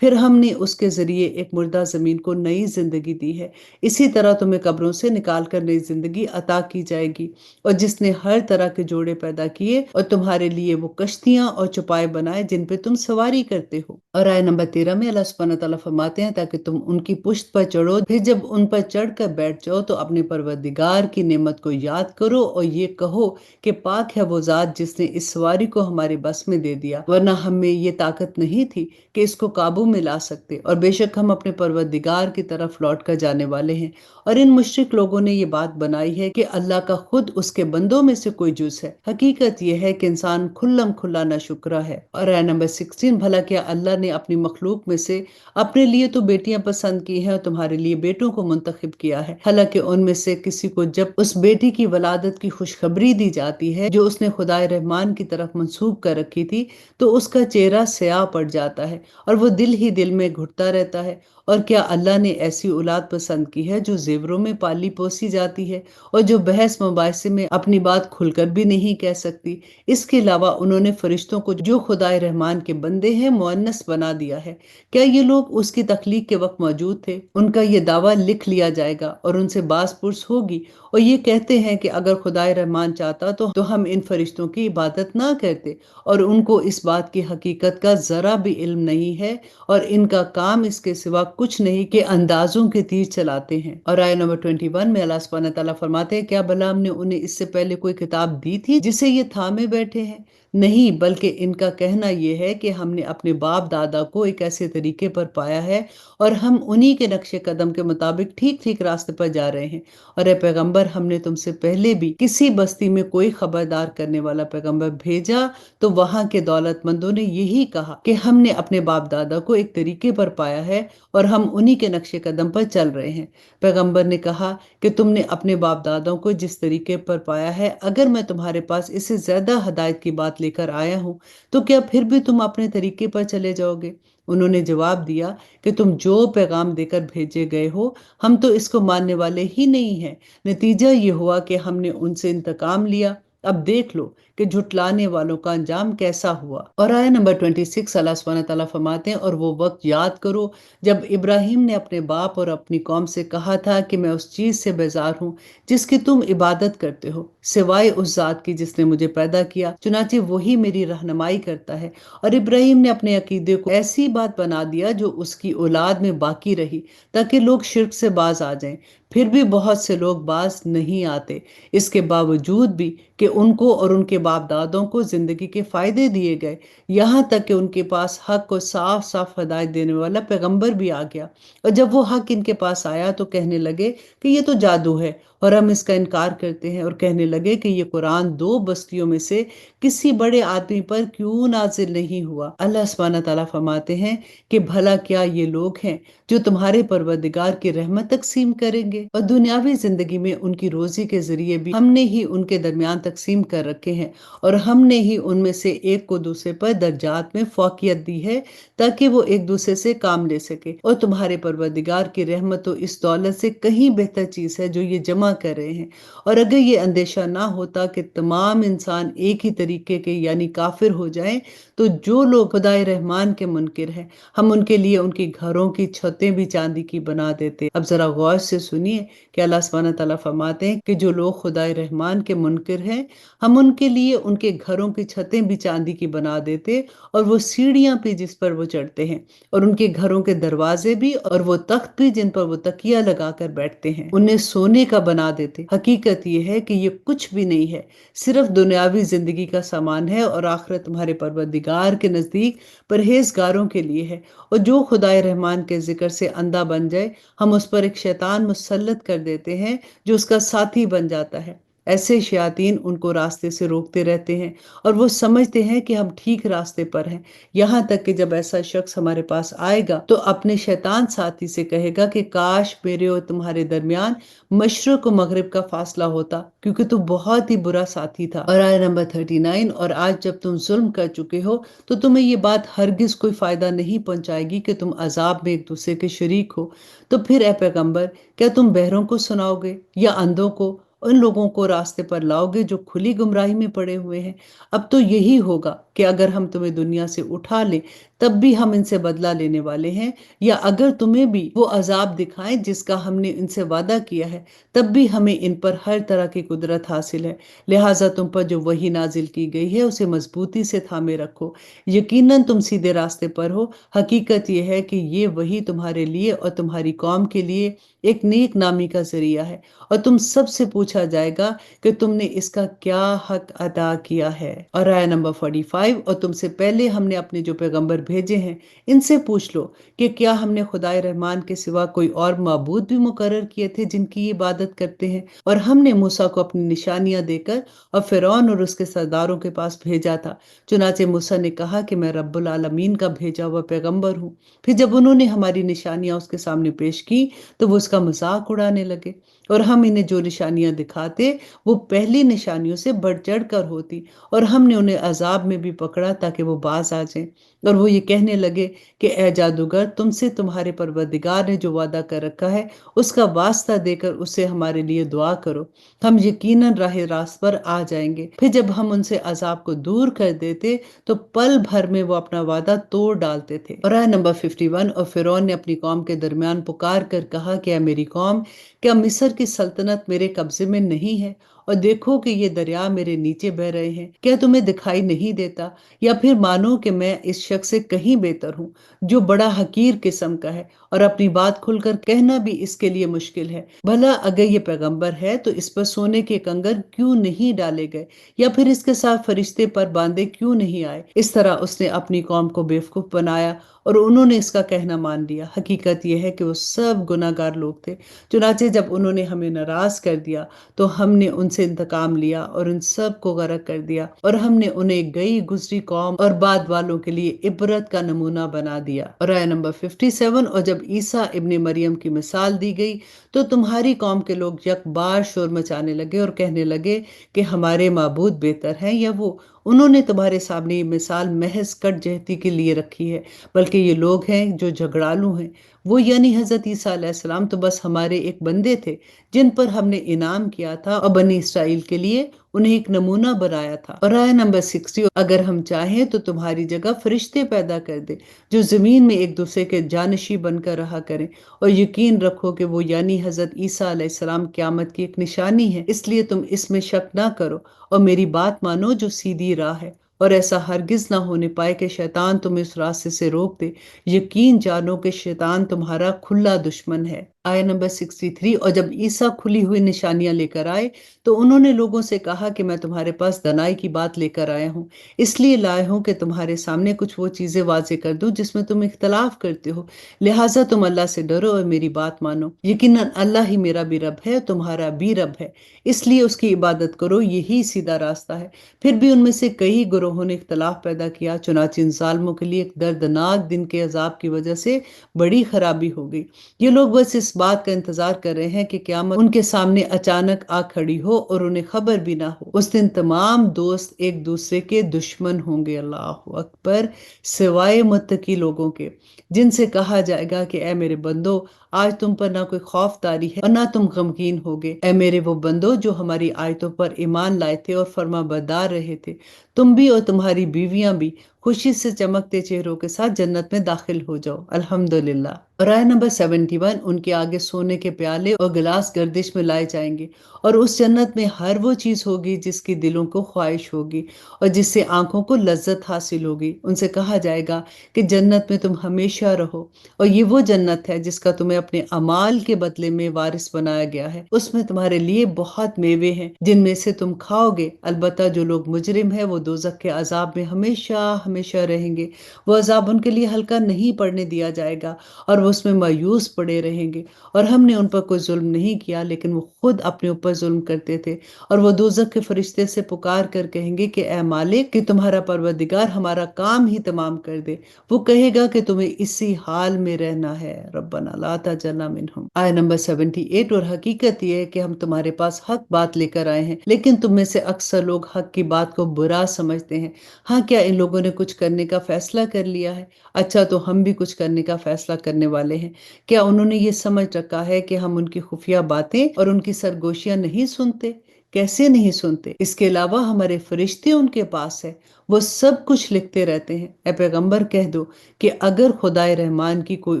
پھر ہم نے اس کے ذریعے ایک مردہ زمین کو نئی زندگی دی ہے۔ اسی طرح تمہیں قبروں سے نکال کر نئی زندگی عطا کی جائے گی، اور جس نے ہر طرح کے جوڑے پیدا کیے اور تمہارے لیے وہ کشتیاں اور چوپائے بنائے جن پہ تم سواری کرتے ہو۔ اور آیت نمبر 13 میں اللہ سبحانہ تعالیٰ فرماتے ہیں تاکہ تم ان کی پشت پر چڑھو، پھر جب ان پر چڑھ کر بیٹھ جاؤ تو اپنے پروردگار کی نعمت کو یاد کرو اور یہ کہو کہ پاک ہے وہ ذات جس نے اس سواری کو ہمارے بس میں دے دیا، ورنہ ہمیں یہ طاقت نہیں تھی کہ اس کو قابو میں لا سکتے، اور بے شک ہم اپنے پروردگار کی طرف لوٹ کر جانے والے ہیں۔ اور ان مشرک لوگوں نے یہ بات بنائی ہے کہ اللہ کا خود اس کے بندوں میں سے کوئی جز ہے۔ حقیقت یہ ہے کہ انسان کھلم کھلا ناشکرا ہے۔ اور آیت نمبر 16، بھلا کیا اللہ نے اپنی مخلوق میں سے اپنے لیے تو بیٹیاں پسند کی ہیں اور تمہارے لیے بیٹوں کو منتخب کیا ہے، حالانکہ ان میں سے کسی کو جب اس بیٹی کی ولادت کی خوشخبری دی جاتی ہے جو اس نے خدائے رحمان کی طرف منسوب کر رکھی تھی، تو اس کا چہرہ سیاہ پڑ جاتا ہے اور وہ دل ہی دل میں گھٹتا رہتا ہے۔ اور کیا اللہ نے ایسی اولاد پسند کی ہے جو زیوروں میں پالی پوسی جاتی ہے اور جو بحث مباحثے میں اپنی بات کھل کر بھی نہیں کہہ سکتی؟ اس کے علاوہ انہوں نے فرشتوں کو جو خدائے رحمان کے بندے ہیں مؤنث بنا دیا ہے۔ کیا یہ لوگ اس کی تخلیق کے وقت موجود تھے؟ ان کا یہ دعویٰ لکھ لیا جائے گا اور ان سے باز پرس ہوگی، اور یہ کہتے ہیں کہ اگر خدائے رحمان چاہتا تو ہم ان فرشتوں کی عبادت نہ کرتے، اور ان کو اس بات کی حقیقت کا ذرا بھی علم نہیں ہے، اور ان کا کام اس کے سوا کچھ نہیں کہ اندازوں کے تیر چلاتے ہیں۔ اور آیت نمبر 21 میں اللہ سبحانہ تعالیٰ فرماتے ہیں کیا بھلا ہم نے انہیں اس سے پہلے کوئی کتاب دی تھی جسے یہ تھامے بیٹھے ہیں؟ نہیں، بلکہ ان کا کہنا یہ ہے کہ ہم نے اپنے باپ دادا کو ایک ایسے طریقے پر پایا ہے اور ہم انہی کے نقش قدم کے مطابق ٹھیک ٹھیک راستے پر جا رہے ہیں۔ اور اے پیغمبر، ہم نے تم سے پہلے بھی کسی بستی میں کوئی خبردار کرنے والا پیغمبر بھیجا تو وہاں کے دولت مندوں نے یہی کہا کہ ہم نے اپنے باپ دادا کو ایک طریقے پر پایا ہے اور ہم انہی کے نقش قدم پر چل رہے ہیں۔ پیغمبر نے کہا کہ تم نے اپنے باپ دادوں کو جس طریقے پر پایا ہے، اگر میں تمہارے پاس اس سے زیادہ ہدایت کی بات لے لے کر آیا ہوں تو کیا پھر بھی تم اپنے طریقے پر چلے جاؤ گے؟ انہوں نے جواب دیا کہ تم جو پیغام دے کر بھیجے گئے ہو ہم تو اس کو ماننے والے ہی نہیں ہیں۔ نتیجہ یہ ہوا کہ ہم نے ان سے انتقام لیا۔ اب دیکھ لو کہ جھٹلانے والوں کا انجام کیسا ہوا۔ اور آیہ نمبر 26 اللہ سبحانہ تعالیٰ فرماتے ہیں، اور وہ وقت یاد کرو جب ابراہیم نے اپنے باپ اور اپنی قوم سے کہا تھا کہ میں اس چیز سے بیزار ہوں جس کی تم عبادت کرتے ہو، سوائے اس ذات کی جس نے مجھے پیدا کیا، چنانچہ وہی میری رہنمائی کرتا ہے۔ اور ابراہیم نے اپنے عقیدے کو ایسی بات بنا دیا جو اس کی اولاد میں باقی رہی تاکہ لوگ شرک سے باز آ جائیں۔ پھر بھی بہت سے لوگ باز نہیں آتے، اس کے باوجود بھی کہ ان کو اور ان کے باپ دادوں کو زندگی کے فائدے دیے گئے، یہاں تک کہ ان کے پاس حق کو صاف صاف ہدایت دینے والا پیغمبر بھی آ گیا، اور جب وہ حق ان کے پاس آیا تو کہنے لگے کہ یہ تو جادو ہے، اور ہم اس کا انکار کرتے ہیں، اور کہنے لگے کہ یہ قرآن دو بستیوں میں سے کسی بڑے آدمی پر کیوں نازل نہیں ہوا۔ اللہ سبحانہ تعالیٰ فرماتے ہیں کہ بھلا کیا یہ لوگ ہیں جو تمہارے پروردگار کی رحمت تقسیم کریں گے؟ اور دنیاوی زندگی میں ان کی روزی کے ذریعے بھی ہم نے ہی ان کے درمیان تقسیم کر رکھے ہیں، اور ہم نے ہی ان میں سے ایک کو دوسرے پر درجات میں فوقیت دی ہے تاکہ وہ ایک دوسرے سے کام لے سکے، اور تمہارے پروردگار کی رحمت تو اس دولت سے کہیں بہتر چیز ہے جو یہ جمع کر رہے ہیں۔ اور اگر یہ اندیشہ نہ ہوتا کہ تمام انسان ایک ہی طریقے کے یعنی کافر ہو جائیں تو جو لوگ خدائے رحمان کے منکر ہیں ہم ان کے لیے ان کی گھروں کی چھتیں بھی چاندی کی بنا دیتے۔ اب ذرا غور سے سنیے کہ اللہ سبحانہ تعالیٰ فرماتے ہیں کہ جو لوگ خدائے رحمان کے منکر ہیں ہم ان کے لیے ان کے گھروں کی چھتیں بھی چاندی کی بنا دیتے، اور وہ سیڑھیاں بھی جس پر وہ چڑھتے ہیں، اور ان کے گھروں کے دروازے بھی اور وہ تخت بھی جن پر وہ تکیہ لگا کر بیٹھتے ہیں انہیں سونے کا بنا دیتے۔ حقیقت یہ ہے کہ یہ کچھ بھی نہیں ہے، صرف دنیاوی زندگی کا سامان ہے، اور آخرت تمہارے پروردگار کے نزدیک پرہیزگاروں کے لیے ہے۔ اور جو خدائے رحمان کے ذکر سے اندھا بن جائے ہم اس پر ایک شیطان مسلط کر دیتے ہیں جو اس کا ساتھی بن جاتا ہے۔ ایسے شیاطین ان کو راستے سے روکتے رہتے ہیں اور وہ سمجھتے ہیں کہ ہم ٹھیک راستے پر ہیں، یہاں تک کہ جب ایسا شخص ہمارے پاس آئے گا تو اپنے شیطان ساتھی سے کہے گا کہ کاش میرے اور تمہارے درمیان مشرق و مغرب کا فاصلہ ہوتا، کیونکہ تو بہت ہی برا ساتھی تھا۔ اور آیہ نمبر 39، اور آج جب تم ظلم کر چکے ہو تو تمہیں یہ بات ہرگز کوئی فائدہ نہیں پہنچائے گی کہ تم عذاب میں ایک دوسرے کے شریک ہو۔ تو پھر اے پیغمبر، کیا تم بہروں کو سناؤ گے یا اندھوں کو ان لوگوں کو راستے پر لاؤ گے جو کھلی گمراہی میں پڑے ہوئے ہیں؟ اب تو یہی ہوگا کہ اگر ہم تمہیں دنیا سے اٹھا لیں تب بھی ہم ان سے بدلہ لینے والے ہیں، یا اگر تمہیں بھی وہ عذاب دکھائیں جس کا ہم نے ان سے وعدہ کیا ہے تب بھی ہمیں ان پر ہر طرح کی قدرت حاصل ہے، لہٰذا تم پر جو وحی نازل کی گئی ہے اسے مضبوطی سے تھامے رکھو، یقیناً تم سیدھے راستے پر ہو۔ حقیقت یہ ہے کہ یہ وحی تمہارے لیے اور تمہاری قوم کے لیے ایک نیک نامی کا ذریعہ ہے، اور تم سب سے پوچھا جائے گا کہ تم نے اس کا کیا حق ادا کیا ہے۔ اور آیہ نمبر 45، اور تم سے پہلے ہم نے اپنے جو پیغمبر بھیجے ہیں ان سے پوچھ لو کہ کیا ہم نے خدائے رحمان کے سوا کوئی اور معبود بھی مقرر کیے تھے جن کی عبادت کرتے ہیں؟ اور ہم نے موسیٰ کو اپنی نشانیاں دے کر اور فرعون اور اس کے سرداروں کے پاس بھیجا تھا، چنانچہ موسیٰ نے کہا کہ میں رب العالمین کا بھیجا ہوا پیغمبر ہوں۔ پھر جب انہوں نے ہماری نشانیاں اس کے سامنے پیش کی تو وہ اس کا مذاق اڑانے لگے، اور ہم انہیں جو نشانیاں دکھاتے وہ پہلی نشانیوں سے بڑھ چڑھ کر ہوتی، اور ہم نے انہیں عذاب میں بھی پکڑا تاکہ وہ باز آ جائیں۔ اور وہ یہ کہنے لگے کہ اے جادوگر، تم سے تمہارے پروردگار نے جو وعدہ کر رکھا ہے اس کا واسطہ دے کر اس سے ہمارے لیے دعا کرو، ہم یقیناً راہ راست پر آ جائیں گے۔ پھر جب ہم ان سے عذاب کو دور کر دیتے تو پل بھر میں وہ اپنا وعدہ توڑ ڈالتے تھے۔ اور آیہ نمبر 51، اور فرعون نے اپنی قوم کے درمیان پکار کر کہا کہ اے میری قوم، کیا مصر کی سلطنت میرے قبضے میں نہیں ہے؟ اور دیکھو کہ یہ دریا میرے نیچے بہ رہے ہیں، کیا تمہیں دکھائی نہیں دیتا؟ یا پھر مانو کہ میں اس شخص سے کہیں بہتر ہوں جو بڑا حقیر قسم کا ہے اور اپنی بات کھل کر کہنا بھی اس کے لیے مشکل ہے۔ بھلا اگر یہ پیغمبر ہے تو اس پر سونے کے کنگر کیوں نہیں ڈالے گئے، یا پھر اس کے ساتھ فرشتے پر باندھے کیوں نہیں آئے؟ اس طرح اس نے اپنی قوم کو بیوقوف بنایا اور انہوں نے اس کا کہنا مان لیا۔ حقیقت یہ ہے کہ وہ سب گناہ گار لوگ تھے، چنانچہ جب انہوں نے ہمیں ناراض کر دیا تو ہم نے ان سے انتقام لیا اور ان سب کو غرق کر دیا، اور ہم نے انہیں گئی گزری قوم اور بعد والوں کے لیے عبرت کا نمونہ بنا دیا۔ اور آیہ نمبر 57، اور جب عیسیٰ ابن مریم کی مثال دی گئی تو تمہاری قوم کے لوگ یک بار شور مچانے لگے اور کہنے لگے کہ ہمارے معبود بہتر ہیں یا وہ۔ انہوں نے تمہارے سامنے یہ مثال محض کٹ جہتی کے لیے رکھی ہے، بلکہ یہ لوگ ہیں جو جھگڑالو ہیں۔ وہ یعنی حضرت عیسیٰ علیہ السلام تو بس ہمارے ایک بندے تھے جن پر ہم نے انعام کیا تھا اور بنی اسرائیل کے لیے انہیں ایک نمونہ بنایا تھا۔ اور آیہ نمبر 60، اگر ہم چاہیں تو تمہاری جگہ فرشتے پیدا کر دے جو زمین میں ایک دوسرے کے جانشی بن کر رہا کریں، اور یقین رکھو کہ وہ یعنی حضرت عیسیٰ علیہ السلام قیامت کی ایک نشانی ہے، اس لیے تم اس میں شک نہ کرو اور میری بات مانو جو سیدھی راہ ہے، اور ایسا ہرگز نہ ہونے پائے کہ شیطان تمہیں اس راستے سے روک دے۔ یقین جانو کہ شیطان تمہارا کھلا دشمن ہے۔ آیہ نمبر 63، اور جب عیسیٰ کھلی ہوئی نشانیاں لے کر آئے تو انہوں نے لوگوں سے کہا کہ میں تمہارے پاس دنائی کی بات لے کر آیا ہوں، اس لیے لائے ہوں کہ تمہارے سامنے کچھ وہ چیزیں واضح کر دوں جس میں تم اختلاف کرتے ہو، لہٰذا تم اللہ سے ڈرو اور میری بات مانو۔ یقیناً اللہ ہی میرا بھی رب ہے، تمہارا بھی رب ہے، اس لیے اس کی عبادت کرو، یہی سیدھا راستہ ہے۔ پھر بھی ان میں سے کئی گروہوں نے اختلاف پیدا کیا، چنانچہ ان ظالموں کے لیے ایک دردناک دن کے عذاب کی وجہ سے بڑی خرابی ہو گئی۔ یہ لوگ بس اس بات کا انتظار کر رہے ہیں کہ قیامت ان کے سامنے اچانک آ کھڑی ہو اور انہیں خبر بھی نہ ہو۔ اس دن تمام دوست ایک دوسرے کے دشمن ہوں گے، اللہ اکبر، سوائے متقی لوگوں کے، جن سے کہا جائے گا کہ اے میرے بندو، آج تم پر نہ کوئی خوف طاری ہے اور نہ تم غمگین ہوگے۔ اے میرے وہ بندو جو ہماری آیتوں پر ایمان لائے تھے اور فرما بردار رہے تھے، تم بھی اور تمہاری بیویاں بھی خوشی سے چمکتے چہروں کے ساتھ جنت میں داخل ہو جاؤ، الحمدللہ۔ اور آیہ نمبر 71، ان کے آگے سونے کے پیالے اور گلاس گردش میں لائے جائیں گے، اور اس جنت میں ہر وہ چیز ہوگی جس کی دلوں کو خواہش ہوگی اور جس سے آنکھوں کو لذت حاصل ہوگی۔ ان سے کہا جائے گا کہ جنت میں تم ہمیشہ رہو، اور یہ وہ جنت ہے جس کا تمہیں اپنے اعمال کے بدلے میں وارث بنایا گیا ہے۔ اس میں تمہارے لیے بہت میوے ہیں جن میں سے تم کھاؤ گے، البتہ جو لوگ مجرم ہیں وہ دوزخ کے عذاب میں ہمیشہ ہمیشہ رہیں گے۔ وہ عذاب ان کے لیے ہلکا نہیں پڑنے دیا جائے گا اور وہ اس میں مایوس پڑے رہیں گے۔ اور ہم نے ان پر کوئی ظلم نہیں کیا، لیکن وہ خود اپنے اوپر ظلم کرتے تھے، اور وہ دوزخ کے فرشتے سے پکار کر کہیں گے کہ اے مالک، کہ تمہارا پروردگار ہمارا کام ہی تمام کر دے۔ وہ کہے گا کہ تمہیں اسی حال میں رہنا ہے، ربنا لا تجعلنا منہم۔ آیہ نمبر 78، اور حقیقت یہ ہے کہ ہم تمہارے پاس حق بات لے کر آئے ہیں، لیکن تم میں سے اکثر لوگ حق کی بات کو برا سمجھتے ہیں۔ ہاں، کیا ان لوگوں نے کچھ کرنے کا فیصلہ کر لیا ہے؟ اچھا، تو ہم بھی کچھ کرنے کا فیصلہ کرنے والے ہیں۔ کیا انہوں نے یہ سمجھ رکھا ہے کہ ہم ان کی خفیہ باتیں اور ان کی سرگوشیاں نہیں سنتے؟ کیسے نہیں سنتے؟ اس کے علاوہ ہمارے فرشتے ان کے پاس ہے، وہ سب کچھ لکھتے رہتے ہیں۔ اے پیغمبر کہہ دو کہ اگر خدائے رحمان کی کوئی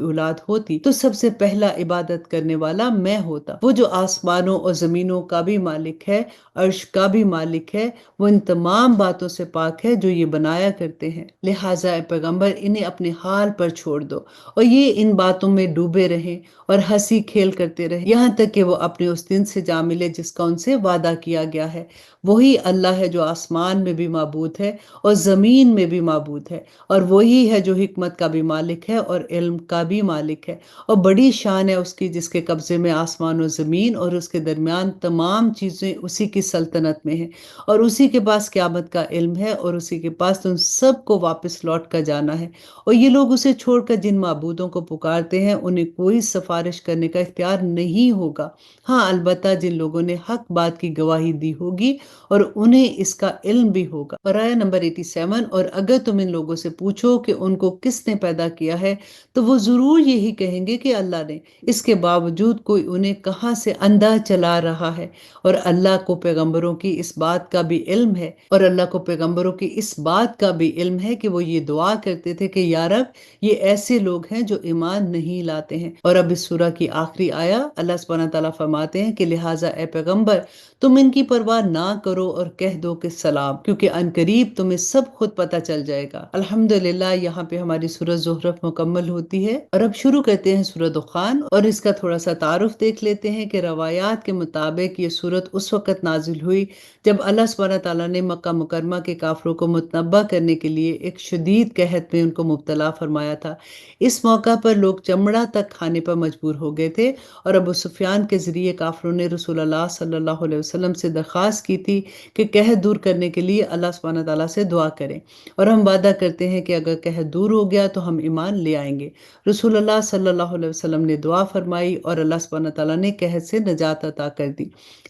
اولاد ہوتی تو سب سے پہلا عبادت کرنے والا میں ہوتا۔ وہ جو آسمانوں اور زمینوں کا بھی مالک ہے، عرش کا بھی مالک ہے، وہ ان تمام باتوں سے پاک ہے جو یہ بنایا کرتے ہیں۔ لہٰذا اے پیغمبر انہیں اپنے حال پر چھوڑ دو اور یہ ان باتوں میں ڈوبے رہیں اور ہنسی کھیل کرتے رہیں، یہاں تک کہ وہ اپنے اس دن سے جا ملے جس کا ان سے وعدہ کیا گیا ہے۔ وہی اللہ ہے جو آسمان میں بھی معبود ہے اور زمین میں بھی معبود ہے، اور وہی ہے جو حکمت کا بھی مالک ہے اور علم کا بھی مالک ہے، اور بڑی شان ہے اس کی جس کے قبضے میں آسمان و زمین اور اس کے درمیان تمام چیزیں اسی کی سلطنت میں ہیں، اور اسی کے پاس قیامت کا علم ہے اور اسی کے پاس تم سب کو واپس لوٹ کر جانا ہے۔ اور یہ لوگ اسے چھوڑ کر جن معبودوں کو پکارتے ہیں انہیں کوئی سفارش کرنے کا اختیار نہیں ہوگا، ہاں البتہ جن لوگوں نے حق بات کی گواہی دی ہوگی اور انہیں اس کا علم بھی ہوگا۔ اور آیہ نمبر 87، اور اگر تم ان لوگوں سے پوچھو کہ ان کو کس نے پیدا کیا ہے تو وہ ضرور یہی کہیں گے کہ اللہ نے، اس کے باوجود کوئی انہیں کہاں سے اندھا چلا رہا ہے۔ اور اللہ کو پیغمبروں کی اس بات کا بھی علم ہے، اور اللہ کو پیغمبروں کی اس بات کا بھی علم ہے کہ وہ یہ دعا کرتے تھے کہ یا رب، یہ ایسے لوگ ہیں جو ایمان نہیں لاتے ہیں۔ اور اب اس سورہ کی آخری آیہ اللہ سبحانہ تعالیٰ فرماتے ہیں کہ لہٰذا اے پیغمبر تم ان کی پرواہ نہ کرو اور کہہ دو کہ سلام، کیونکہ عنقریب تمہیں سب خود پتہ چل جائے گا۔ الحمدللہ، یہاں پہ ہماری سورہ زخرف مکمل ہوتی ہے، اور اب شروع کرتے ہیں سورہ دخان، اور اس کا تھوڑا سا تعارف دیکھ لیتے ہیں کہ روایات کے مطابق یہ سورت اس وقت نازل ہوئی جب اللہ سبحانہ تعالیٰ نے مکہ مکرمہ کے کافروں کو متنبہ کرنے کے لیے ایک شدید قحط میں ان کو مبتلا فرمایا تھا۔ اس موقع پر لوگ چمڑا تک کھانے پر مجبور ہو گئے تھے، اور ابو سفیان کے ذریعے کافروں نے رسول اللہ صلی اللہ علیہ وسلم وسلم سے درخواست کی تھی کہ قحط دور کرنے کے لیے اللہ سبحانہ تعالیٰ سے دعا کریں، اور ہم وعدہ کرتے ہیں کہ اگر قحط دور ہو گیا تو ہم ایمان لے آئیں گے۔ رسول اللہ صلی اللہ علیہ وسلم نے دعا فرمائی اور اللہ سبحانہ تعالیٰ نے قحط سے نجات عطا کر دی۔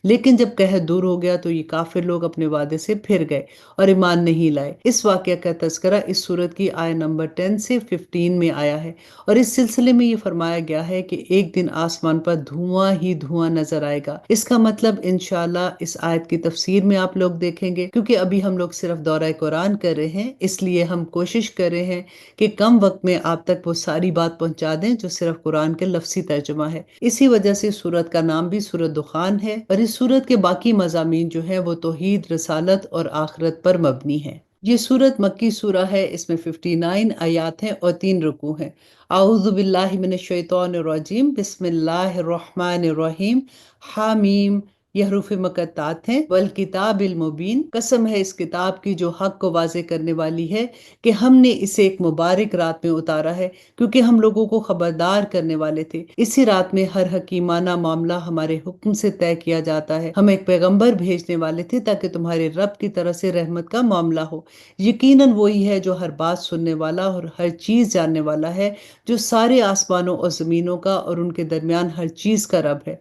لیکن جب قحط دور ہو گیا تو یہ کافر لوگ اپنے وعدے سے پھر گئے اور ایمان نہیں لائے۔ اس واقعہ کا تذکرہ اس سورت کی آیت نمبر 10 سے 15 میں آیا ہے، اور اس سلسلے میں یہ فرمایا گیا ہے کہ ایک دن آسمان پر دھواں ہی دھواں نظر آئے گا۔ اس کا مطلب انشاءاللہ اس آیت کی تفسیر میں آپ لوگ دیکھیں گے، کیونکہ ابھی ہم لوگ صرف دورہ قرآن کر رہے ہیں، اس لیے ہم کوشش کر رہے ہیں کہ کم وقت میں آپ تک وہ ساری بات پہنچا دیں جو صرف قرآن کے لفظی ترجمہ ہے۔ اسی وجہ سے سورت کا نام بھی سورت دخان ہے، اور اس سورت کے باقی مضامین جو ہیں وہ توحید، رسالت اور آخرت پر مبنی ہے۔ یہ سورت مکی سورہ ہے، اس میں 59 آیات ہیں اور 3 رکوع ہیں۔ اعوذ باللہ من الشیطان الرجیم، بسم اللہ الرحمن الرحیم، حامیم، یہ حروف مقطعات ہیں۔ والکتاب المبین، قسم ہے اس کتاب کی جو حق کو واضح کرنے والی ہے کہ ہم نے اسے ایک مبارک رات میں اتارا ہے، کیونکہ ہم لوگوں کو خبردار کرنے والے تھے۔ اسی رات میں ہر حکیمانہ معاملہ ہمارے حکم سے طے کیا جاتا ہے۔ ہم ایک پیغمبر بھیجنے والے تھے تاکہ تمہارے رب کی طرف سے رحمت کا معاملہ ہو۔ یقیناً وہی ہے جو ہر بات سننے والا اور ہر چیز جاننے والا ہے، جو سارے آسمانوں اور زمینوں کا اور ان کے درمیان ہر چیز کا رب ہے۔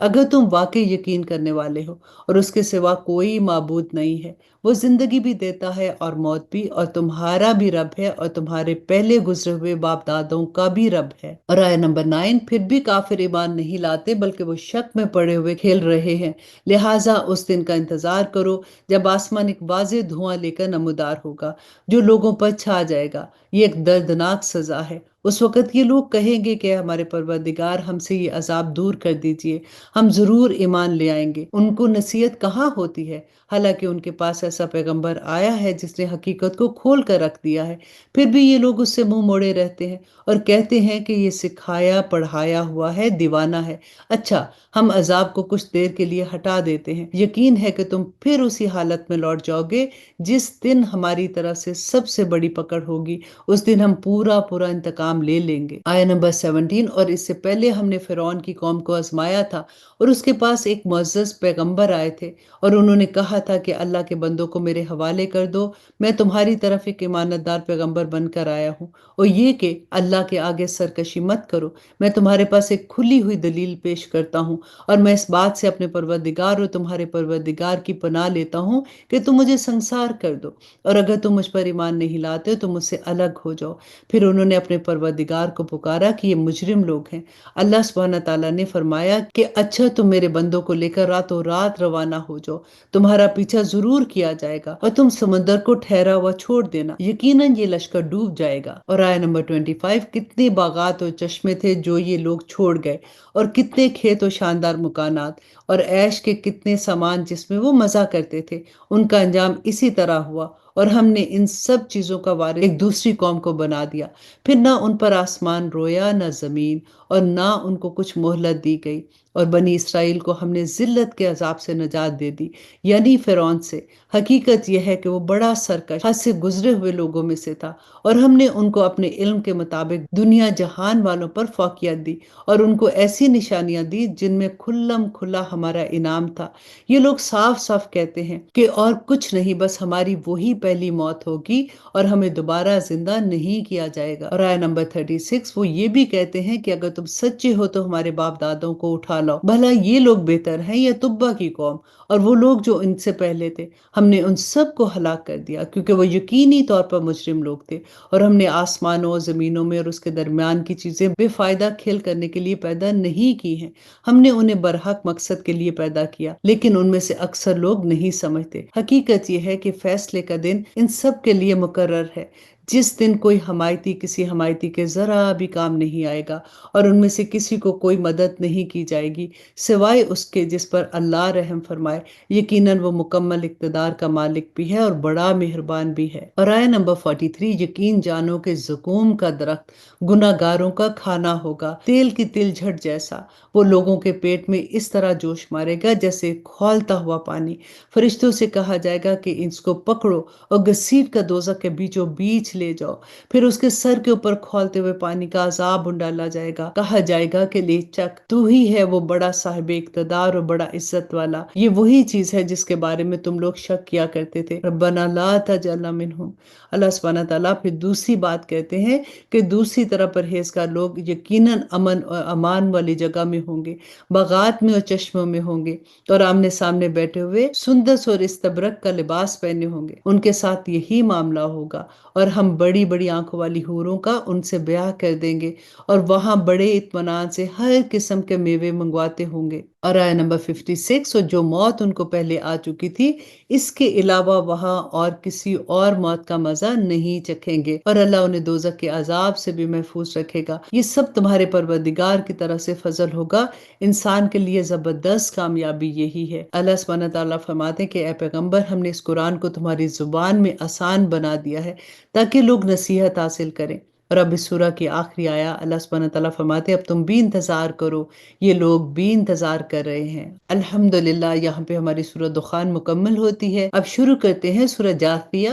اگر تم واقعی یقین کرنے والے ہو اور اس کے سوا کوئی معبود نہیں ہے، وہ زندگی بھی دیتا ہے اور موت بھی، اور تمہارا بھی رب ہے اور تمہارے پہلے گزرے ہوئے باپ دادوں کا بھی رب ہے۔ اور آیت نمبر 9، پھر بھی کافر ایمان نہیں لاتے بلکہ وہ شک میں پڑے ہوئے کھیل رہے ہیں، لہٰذا اس دن کا انتظار کرو جب آسمان ایک واضح دھواں لے کر نمودار ہوگا جو لوگوں پر چھا جائے گا۔ یہ ایک دردناک سزا ہے۔ اس وقت یہ لوگ کہیں گے کہ ہمارے پروردگار، ہم سے یہ عذاب دور کر دیجئے، ہم ضرور ایمان لے آئیں گے۔ ان کو نصیحت کہاں ہوتی ہے، حالانکہ ان کے پاس ایسا پیغمبر آیا ہے جس نے حقیقت کو کھول کر رکھ دیا ہے۔ پھر بھی یہ لوگ اس سے منہ موڑے رہتے ہیں اور کہتے ہیں کہ یہ سکھایا پڑھایا ہوا ہے، دیوانہ ہے۔ اچھا، ہم عذاب کو کچھ دیر کے لیے ہٹا دیتے ہیں، یقین ہے کہ تم پھر اسی حالت میں لوٹ جاؤ گے جس دن ہماری طرف سے سب سے بڑی پکڑ ہوگی۔ اس دن ہم پورا انتقام لے لیں گے۔ آیت نمبر 17، اور اس سے پہلے ہم نے فرعون کی قوم کو آزمایا تھا، اور اس کے پاس ایک معزز پیغمبر آئے تھے، اور انہوں نے کہا تھا کہ اللہ کے بندوں کو میرے حوالے کر دو، میں تمہاری طرف ایک ایمانت دار پیغمبر بن کر آیا ہوں، اور یہ کہ اللہ کے آگے سرکشی مت کرو، میں تمہارے پاس ایک کھلی ہوئی دلیل پیش کرتا ہوں، اور میں اس بات سے اپنے پروردگار اور تمہارے پروردگار کی پناہ لیتا ہوں کہ تم مجھے سنسار کر دو، اور اگر تم مجھ پر ایمان نہیں لاتے تو مجھ سے الگ ہو جاؤ۔ پھر انہوں نے اپنے پروردگار کو پکارا کہ یہ مجرم لوگ ہیں۔ اللہ سبحانہ تعالیٰ نے فرمایا کہ اچھا، تم میرے بندوں کو لے کر راتوں رات روانہ ہو جاؤ، تمہارا پیچھا ضرور کیا جائے گا، اور تم سمندر کو ٹھہرا ہوا چھوڑ دینا، یقیناً یہ لشکر ڈوب جائے گا۔ اور آیت نمبر 25، کتنے باغات اور چشمے تھے جو یہ لوگ چھوڑ گئے، اور کتنے کھیت و شاندار مکانات، اور عیش کے کتنے سامان جس میں وہ مزہ کرتے تھے، ان کا انجام اسی طرح ہوا، اور ہم نے ان سب چیزوں کا وارث ایک دوسری قوم کو بنا دیا۔ پھر نہ ان پر آسمان رویا نہ زمین، اور نہ ان کو کچھ مہلت دی گئی، اور بنی اسرائیل کو ہم نے ذلت کے عذاب سے نجات دے دی، یعنی فرعون سے۔ حقیقت یہ ہے کہ وہ بڑا سرکش، حد سے گزرے ہوئے لوگوں میں سے تھا، اور ہم نے ان کو اپنے علم کے مطابق دنیا جہان والوں پر فوقیت دی، اور ان کو ایسی نشانیاں دی جن میں کھلم کھلا ہمارا انعام تھا۔ یہ لوگ صاف صاف کہتے ہیں کہ اور کچھ نہیں، بس ہماری وہی پہلی موت ہوگی اور ہمیں دوبارہ زندہ نہیں کیا جائے گا۔ اور آیت نمبر 36، وہ یہ بھی کہتے ہیں کہ اگر تم سچے ہو تو ہمارے باپ دادوں کو اٹھا لاؤ، بھلا یہ لوگ بہتر ہیں یا تبا کی قوم اور وہ لوگ جو ان سے پہلے تھے؟ ہم نے ان سب کو ہلاک کر دیا کیونکہ وہ یقینی طور پر مجرم لوگ تھے، اور ہم نے آسمانوں اور زمینوں میں اور اس کے درمیان کی چیزیں بے فائدہ کھیل کرنے کے لیے پیدا نہیں کی ہیں، ہم نے انہیں برحق مقصد کے لیے پیدا کیا، لیکن ان میں سے اکثر لوگ نہیں سمجھتے۔ حقیقت یہ ہے کہ فیصلے کا دن ان سب کے لیے مقرر ہے، جس دن کوئی حمایتی کسی حمایتی کے ذرا بھی کام نہیں آئے گا، اور ان میں سے کسی کو کوئی مدد نہیں کی جائے گی سوائے اس کے جس پر اللہ رحم فرمائے، یقیناً وہ مکمل اقتدار کا مالک بھی ہے اور بڑا مہربان بھی ہے۔ اور آیت نمبر 43، یقین جانو کہ زقوم کا درخت گناہ گاروں کا کھانا ہوگا، تیل کی تل جھٹ جیسا، وہ لوگوں کے پیٹ میں اس طرح جوش مارے گا جیسے کھولتا ہوا پانی۔ فرشتوں سے کہا جائے گا کہ اس کو پکڑو اور گھسیٹ کر دوزخ کے بیچوں بیچ لے جاؤ، پھر اس کے سر کے اوپر کھولتے ہوئے پانی کا عذاب ڈالا جائے گا، کہا جائے گا کہ لے چک، تو ہی ہے وہ بڑا صاحب اقتدار اور بڑا عزت والا۔ یہ وہی چیز ہے جس کے بارے میں تم لوگ شک کیا کرتے تھے۔ ربنا لا تجعلنا منہم۔ اللہ سبحانہ تعالیٰ پھر دوسری بات کہتے ہیں کہ دوسری طرح پرہیزگار لوگ یقیناً امن اور امان والی جگہ میں ہوں گے، باغات میں اور چشموں میں ہوں گے، اور آمنے سامنے بیٹھے ہوئے سندس اور استبرق کا لباس پہنے ہوں گے۔ ان کے ساتھ یہی معاملہ ہوگا، اور ہم بڑی بڑی آنکھوں والی حوروں کا ان سے بیاہ کر دیں گے، اور وہاں بڑے اطمینان سے ہر قسم کے میوے منگواتے ہوں گے۔ اور آیہ نمبر 56، اور جو موت ان کو پہلے آ چکی تھی اس کے علاوہ وہاں اور کسی اور موت کا مزہ نہیں چکھیں گے، اور اللہ انہیں دوزخ کے عذاب سے بھی محفوظ رکھے گا۔ یہ سب تمہارے پروردگار کی طرف سے فضل ہوگا۔ انسان کے لیے زبردست کامیابی یہی ہے۔ اللہ سبحانہ تعالیٰ فرماتے ہیں کہ اے پیغمبر، ہم نے اس قرآن کو تمہاری زبان میں آسان بنا دیا ہے تاکہ لوگ نصیحت حاصل کریں۔ اور اب اس سورہ کی آخری آیا اللہ سبحانہ تعالیٰ فرماتے ہیں اب تم بھی انتظار کرو، یہ لوگ بھی انتظار کر رہے ہیں۔ الحمدللہ، یہاں پہ ہماری سورہ دخان مکمل ہوتی ہے۔ اب شروع کرتے ہیں سورہ جاثیہ۔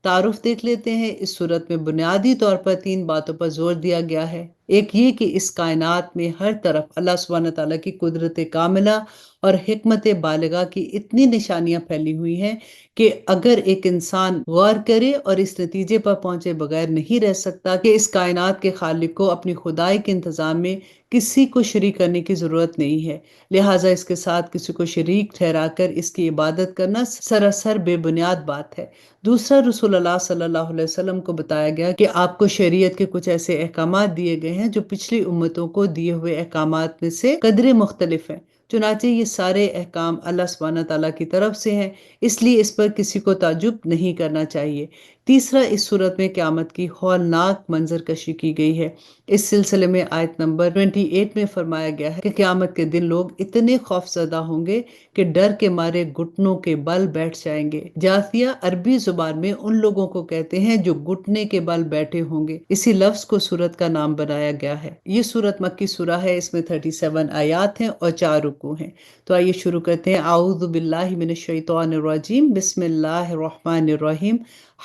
تعارف دیکھ لیتے ہیں۔ اس صورت میں بنیادی طور پر 3 باتوں پر زور دیا گیا ہے۔ ایک یہ کہ اس کائنات میں ہر طرف اللہ سبحانہ تعالیٰ کی قدرت کاملہ اور حکمت بالغہ کی اتنی نشانیاں پھیلی ہوئی ہیں کہ اگر ایک انسان غور کرے اور اس نتیجے پر پہنچے بغیر نہیں رہ سکتا کہ اس کائنات کے خالق کو اپنی خدائی کے انتظام میں کسی کو شریک کرنے کی ضرورت نہیں ہے، لہٰذا اس کے ساتھ کسی کو شریک ٹھہرا کر اس کی عبادت کرنا سراسر بے بنیاد بات ہے۔ دوسرا، رسول اللہ صلی اللہ علیہ وسلم کو بتایا گیا کہ آپ کو شریعت کے کچھ ایسے احکامات دیے گئے ہیں جو پچھلی امتوں کو دیے ہوئے احکامات میں سے قدرے مختلف ہیں، چنانچہ یہ سارے احکام اللہ سبحانہ تعالیٰ کی طرف سے ہیں، اس لیے اس پر کسی کو تعجب نہیں کرنا چاہیے۔ تیسرا، اس صورت میں قیامت کی ہولناک منظر کشی کی گئی ہے۔ اس سلسلے میں آیت نمبر 28 میں فرمایا گیا ہے کہ قیامت کے دن لوگ اتنے خوف زدہ ہوں گے کہ ڈر کے مارے گھٹنوں کے بل بیٹھ جائیں گے۔ جاثیہ عربی زبان میں ان لوگوں کو کہتے ہیں جو گھٹنے کے بل بیٹھے ہوں گے، اسی لفظ کو سورت کا نام بنایا گیا ہے۔ یہ سورت مکی سورہ ہے، اس میں 37 آیات ہیں اور 4 رکوع ہیں۔ تو آئیے شروع کرتے ہیں۔ اعوذ باللہ من الشیطان الرجیم، بسم اللہ الرحمن الرحیم،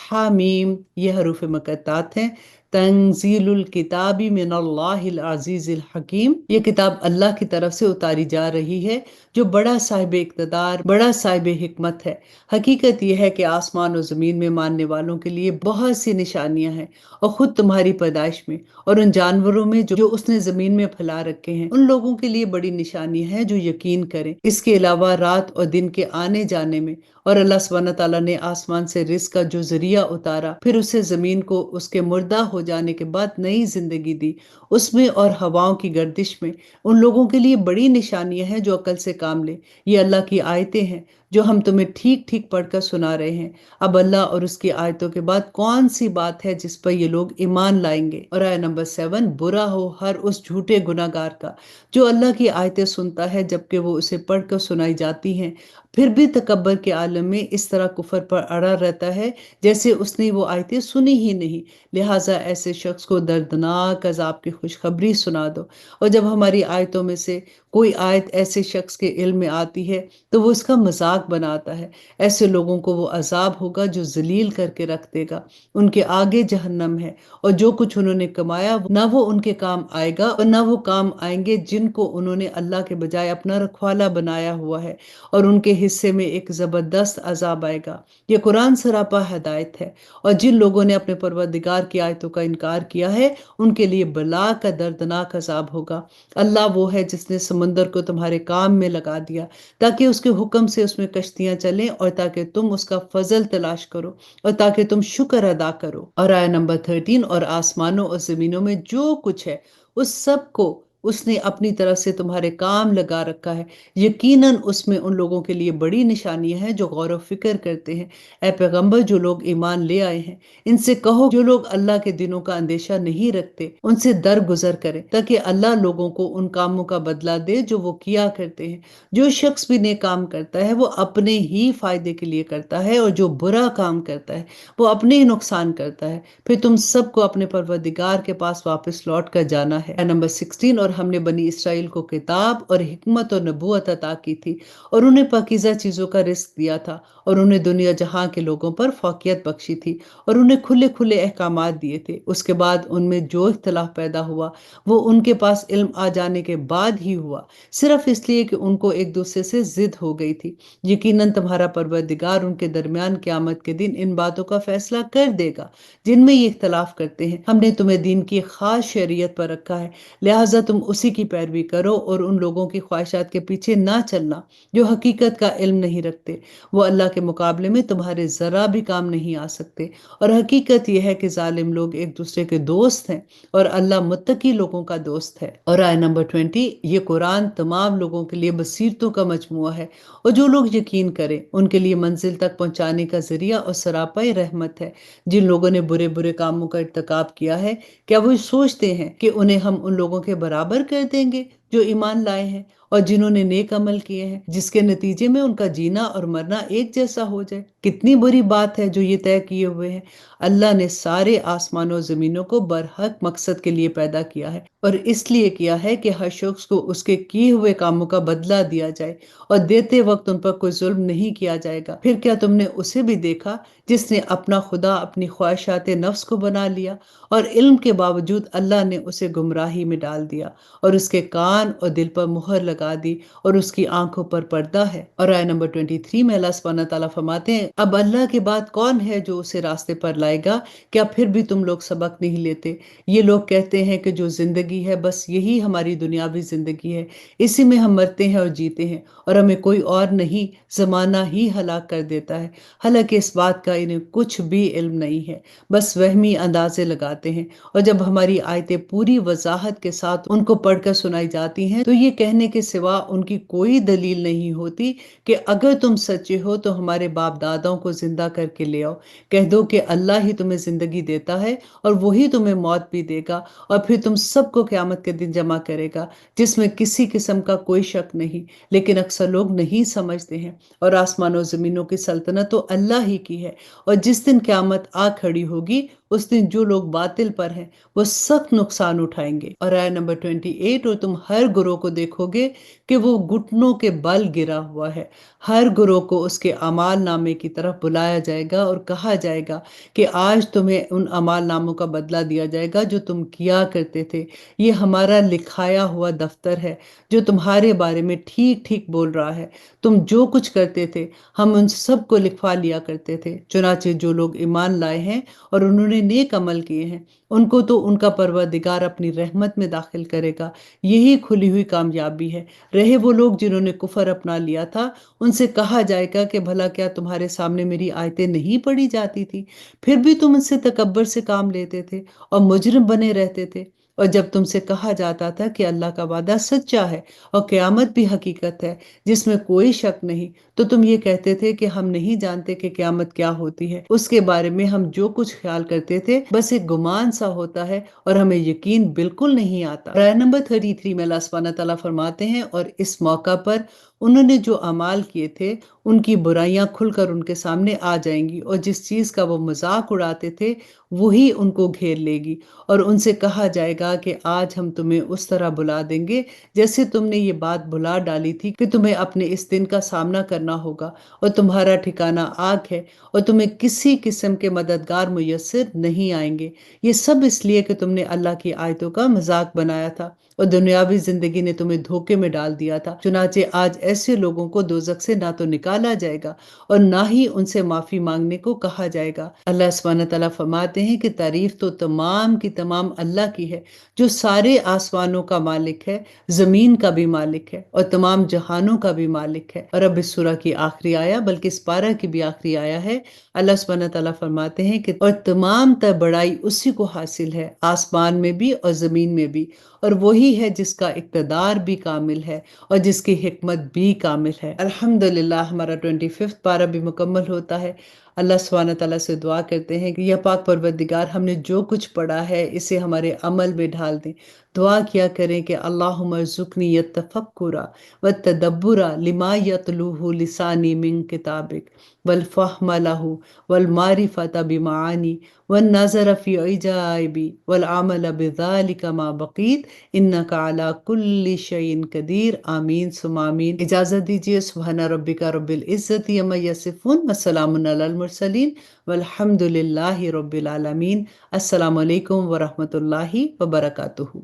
حامیم۔ یہ حروف مقطعات ہیں۔ تنزیل الکتاب من اللہ العزیز الحکیم، یہ کتاب اللہ کی طرف سے اتاری جا رہی ہے جو بڑا صاحب اقتدار، بڑا صاحب حکمت ہے۔ حقیقت یہ ہے کہ آسمان و زمین میں ماننے والوں کے لیے بہت سی نشانیاں ہیں، اور خود تمہاری پیدائش میں اور ان جانوروں میں جو اس نے زمین میں پھیلا رکھے ہیں، ان لوگوں کے لیے بڑی نشانی ہے جو یقین کریں۔ اس کے علاوہ رات اور دن کے آنے جانے میں، اور اللہ سبحانہ تعالیٰ نے آسمان سے رزق کا جو ذریعہ اتارا، پھر اسے زمین کو اس کے مردہ ہو جانے کے بعد نئی زندگی دی، اس میں اور ہواؤں کی گردش میں، ان لوگوں کے لیے بڑی نشانیاں ہیں جو عقل سے کام لے۔ یہ اللہ کی آیتیں ہیں جو ہم تمہیں ٹھیک ٹھیک پڑھ کر سنا رہے ہیں۔ اب اللہ اور اس کی آیتوں کے بعد کون سی بات ہے جس پر یہ لوگ ایمان لائیں گے؟ اور آیہ نمبر 7، برا ہو ہر اس جھوٹے گناہگار کا جو اللہ کی آیتیں سنتا ہے جبکہ وہ اسے پڑھ کر سنائی جاتی ہیں، پھر بھی تکبر کے عالم میں اس طرح کفر پر اڑا رہتا ہے جیسے اس نے وہ آیتیں سنی ہی نہیں۔ لہٰذا ایسے شخص کو دردناک عذاب کی خوشخبری سنا دو، اور جب ہماری آیتوں میں سے کوئی آیت ایسے شخص کے علم میں آتی ہے تو وہ اس کا مذاق بناتا ہے۔ ایسے لوگوں کو وہ عذاب ہوگا جو ذلیل کر کے رکھ دے گا، ان کے آگے جہنم ہے، اور جو کچھ انہوں نے کمایا نہ وہ ان کے کام آئے گا اور نہ وہ کام آئیں گے جن کو انہوں نے اللہ کے بجائے اپنا رکھوالا بنایا ہوا ہے، اور ان کے حصے میں ایک زبردست عذاب آئے گا۔ یہ قرآن سراپا ہدایت ہے، اور جن لوگوں نے اپنے پروردگار کی آیتوں کا انکار کیا ہے ان کے لیے بلا کا دردناک عذاب ہوگا۔ اللہ وہ ہے جس نے سمندر کو تمہارے کام میں لگا دیا تاکہ اس کے حکم سے اس میں کشتیاں چلیں، اور تاکہ تم اس کا فضل تلاش کرو، اور تاکہ تم شکر ادا کرو۔ اور آیہ نمبر 13، اور آسمانوں اور زمینوں میں جو کچھ ہے اس سب کو اس نے اپنی طرف سے تمہارے کام لگا رکھا ہے، یقیناً اس میں ان لوگوں کے لیے بڑی نشانیاں ہیں جو غور و فکر کرتے ہیں۔ اے پیغمبر، جو لوگ ایمان لے آئے ہیں ان سے کہو جو لوگ اللہ کے دنوں کا اندیشہ نہیں رکھتے ان سے درگزر کریں تاکہ اللہ لوگوں کو ان کاموں کا بدلہ دے جو وہ کیا کرتے ہیں۔ جو شخص بھی نیک کام کرتا ہے وہ اپنے ہی فائدے کے لیے کرتا ہے، اور جو برا کام کرتا ہے وہ اپنے ہی نقصان کرتا ہے۔ پھر تم سب کو اپنے پروردگار کے پاس واپس لوٹ کر جانا ہے۔ نمبر 16، اور ہم نے بنی اسرائیل کو کتاب اور حکمت اور نبوت عطا کی تھی اور انہیں پاکیزہ چیزوں کا رزق دیا تھا اور انہیں دنیا جہاں کے لوگوں پر فوقیت بخشی تھی اور انہیں کھلے کھلے احکامات دیے تھے۔ اس کے بعد ان میں جو اختلاف پیدا ہوا وہ ان کے پاس علم آ جانے کے بعد ہی ہوا، صرف اس لیے کہ ان کو ایک دوسرے سے ضد ہو گئی تھی۔ یقیناً تمہارا پروردگار ان کے درمیان قیامت کے دن ان باتوں کا فیصلہ کر دے گا جن میں یہ اختلاف کرتے ہیں۔ ہم نے تمہیں دین کی خاص شریعت پر رکھا ہے، لہٰذا تم اسی کی پیروی کرو اور ان لوگوں کی خواہشات کے پیچھے نہ چلنا جو حقیقت کا علم نہیں رکھتے۔ وہ اللہ کے مقابلے میں تمہارے ذرا بھی کام نہیں آ سکتے، اور حقیقت یہ ہے کہ ظالم لوگ ایک دوسرے کے دوست ہیں اور اللہ متقی لوگوں کا دوست ہے۔ اور آیت نمبر 20، یہ قرآن تمام لوگوں کے لیے بصیرتوں کا مجموعہ ہے، اور جو لوگ یقین کریں ان کے لیے منزل تک پہنچانے کا ذریعہ اور سراپائی رحمت ہے۔ جن لوگوں نے برے برے کاموں کا ارتکاب کیا ہے، کیا وہ سوچتے ہیں کہ انہیں ہم ان لوگوں کے برابر کر دیں گے جو ایمان لائے ہیں اور جنہوں نے نیک عمل کیے ہیں، جس کے نتیجے میں ان کا جینا اور مرنا ایک جیسا ہو جائے؟ کتنی بری بات ہے جو یہ طے کیے ہوئے ہیں۔ اللہ نے سارے آسمانوں اور زمینوں کو برحق مقصد کے لیے پیدا کیا ہے، اور اس لیے کیا ہے کہ ہر شخص کو اس کے کیے ہوئے کاموں کا بدلہ دیا جائے، اور دیتے وقت ان پر کوئی ظلم نہیں کیا جائے گا۔ پھر کیا تم نے اسے بھی دیکھا جس نے اپنا خدا اپنی خواہشات نفس کو بنا لیا، اور علم کے باوجود اللہ نے اسے گمراہی میں ڈال دیا، اور اس کے کان اور دل پر مہر لگا دی، اور اس کی آنکھوں پر پردہ ہے۔ اور آیت نمبر 23 میں اللہ سبحانہ تعالیٰ فرماتے ہیں، اب اللہ کے بعد کون ہے جو اسے راستے پر لائے گا؟ کیا پھر بھی تم لوگ سبق نہیں لیتے؟ یہ لوگ کہتے ہیں کہ جو زندگی ہے بس یہی ہماری دنیاوی زندگی ہے، اسی میں ہم مرتے ہیں اور جیتے ہیں، اور ہمیں کوئی اور نہیں، زمانہ ہی ہلاک کر دیتا ہے۔ حالانکہ اس بات کا انہیں کچھ بھی علم نہیں ہے، بس وہمی اندازے لگاتے ہیں، اور جب ہماری آیتیں پوری وضاحت کے ساتھ ان کو پڑھ کر سنائی جاتی ہیں تو یہ کہنے کے سوا ان کی کوئی دلیل نہیں ہوتی کہ اگر تم سچے ہو تو ہمارے باپ داداؤں کو زندہ کر کے لے آؤ۔ کہہ دو کہ اللہ ہی تمہیں زندگی دیتا ہے اور وہی تمہیں موت بھی دے گا، اور پھر تم سب کو قیامت کے دن جمع کرے گا، جس میں کسی قسم کا کوئی شک نہیں، لیکن اکثر لوگ نہیں سمجھتے ہیں۔ اور آسمانوں و زمینوں کی سلطنت تو اللہ ہی کی ہے، اور جس دن قیامت آ کھڑی ہوگی اس دن جو لوگ باطل پر ہیں وہ سخت نقصان اٹھائیں گے۔ اور آیت نمبر 28، اور تم ہر گروہ کو دیکھو گے کہ وہ گھٹنوں کے بل گرا ہوا ہے، ہر گروہ کو اس کے اعمال نامے کی طرف بلایا جائے گا اور کہا جائے گا کہ آج تمہیں ان اعمال ناموں کا بدلہ دیا جائے گا جو تم کیا کرتے تھے۔ یہ ہمارا لکھایا ہوا دفتر ہے جو تمہارے بارے میں ٹھیک ٹھیک بول رہا ہے۔ تم جو کچھ کرتے تھے ہم ان سب کو لکھوا لیا کرتے تھے۔ چنانچہ جو لوگ ایمان لائے ہیں اور انہوں نے نیک عمل کیے ہیں ان کو تو ان کا پروردگار اپنی رحمت میں داخل کرے گا، یہی کھلی ہوئی کامیابی ہے۔ رہے وہ لوگ جنہوں نے کفر اپنا لیا تھا، ان سے کہا جائے گا کہ بھلا کیا تمہارے سامنے میری آیتیں نہیں پڑھی جاتی تھی؟ پھر بھی تم ان سے تکبر سے کام لیتے تھے اور مجرم بنے رہتے تھے۔ اور جب تم سے کہا جاتا تھا کہ اللہ کا وعدہ سچا ہے اور قیامت بھی حقیقت ہے جس میں کوئی شک نہیں، تو تم یہ کہتے تھے کہ ہم نہیں جانتے کہ قیامت کیا ہوتی ہے، اس کے بارے میں ہم جو کچھ خیال کرتے تھے بس ایک گمان سا ہوتا ہے اور ہمیں یقین بالکل نہیں آتا۔ آیت نمبر 33 میں اللہ سبحانہ تعالیٰ فرماتے ہیں، اور اس موقع پر انہوں نے جو اعمال کیے تھے ان کی برائیاں کھل کر ان کے سامنے آ جائیں گی، اور جس چیز کا وہ مذاق اڑاتے تھے وہی ان کو گھیر لے گی، اور ان سے کہا جائے گا کہ آج ہم تمہیں اس طرح بلا دیں گے جیسے تم نے یہ بات بھلا ڈالی تھی کہ تمہیں اپنے اس دن کا سامنا کرنا ہوگا، اور تمہارا ٹھکانہ آگ ہے، اور تمہیں کسی قسم کے مددگار میسر نہیں آئیں گے۔ یہ سب اس لیے کہ تم نے اللہ کی آیتوں کا مذاق بنایا تھا اور دنیاوی زندگی نے تمہیں دھوکے میں ڈال دیا تھا۔ چنانچہ آج ایسے لوگوں کو دوزخ سے نہ تو نکالا جائے گا اور نہ ہی ان سے معافی مانگنے کو کہا جائے گا۔ اللہ سبحانہ تعالیٰ فرماتے ہیں کہ تعریف تو تمام کی تمام اللہ کی ہے جو سارے آسمانوں کا مالک ہے، زمین کا بھی مالک ہے اور تمام جہانوں کا بھی مالک ہے۔ اور اب اس سورہ کی آخری آیا، بلکہ اس پارہ کی بھی آخری آیا ہے، اللہ سبحانہ تعالیٰ فرماتے ہیں کہ اور تمام تر بڑائی اسی کو حاصل ہے، آسمان میں بھی اور زمین میں بھی، اور وہی ہے جس کا اقتدار بھی کامل ہے اور جس کی حکمت بھی کامل ہے۔ الحمدللہ ہمارا 25واں پارہ بھی مکمل ہوتا ہے۔ اللہ سبحانہ تعالیٰ سے دعا کرتے ہیں کہ یا پاک پروردگار ہم نے جو کچھ پڑھا ہے اسے ہمارے عمل میں ڈھال دیں۔ دعا کیا کریں کہ اللہم ارزقنی التفکر والتدبر لما یتلوہ لسانی من کتابک والفہم لہ والمعرفۃ بمعانی والنظر فی عجائب والعمل بذلک ما بقیت انک علی کل شیء قدیر آمین ثم آمین۔ اجازت دیجیے، سبحان ربک رب العزت عما یصفون وسلام علی المرسلین والحمد للہ رب العالمین۔ السلام علیکم ورحمۃ اللہ وبرکاتہ۔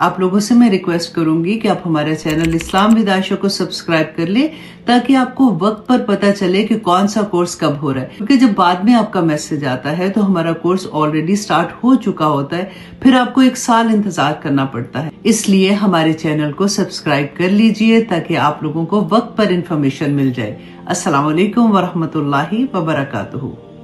آپ لوگوں سے میں ریکویسٹ کروں گی کہ آپ ہمارے چینل اسلام ود عائشہ کو سبسکرائب کر لیں تاکہ آپ کو وقت پر پتہ چلے کہ کون سا کورس کب ہو رہا ہے، کیونکہ جب بعد میں آپ کا میسج آتا ہے تو ہمارا کورس آلریڈی سٹارٹ ہو چکا ہوتا ہے، پھر آپ کو 1 سال انتظار کرنا پڑتا ہے۔ اس لیے ہمارے چینل کو سبسکرائب کر لیجئے تاکہ آپ لوگوں کو وقت پر انفارمیشن مل جائے۔ السلام علیکم ورحمۃ اللہ وبرکاتہ۔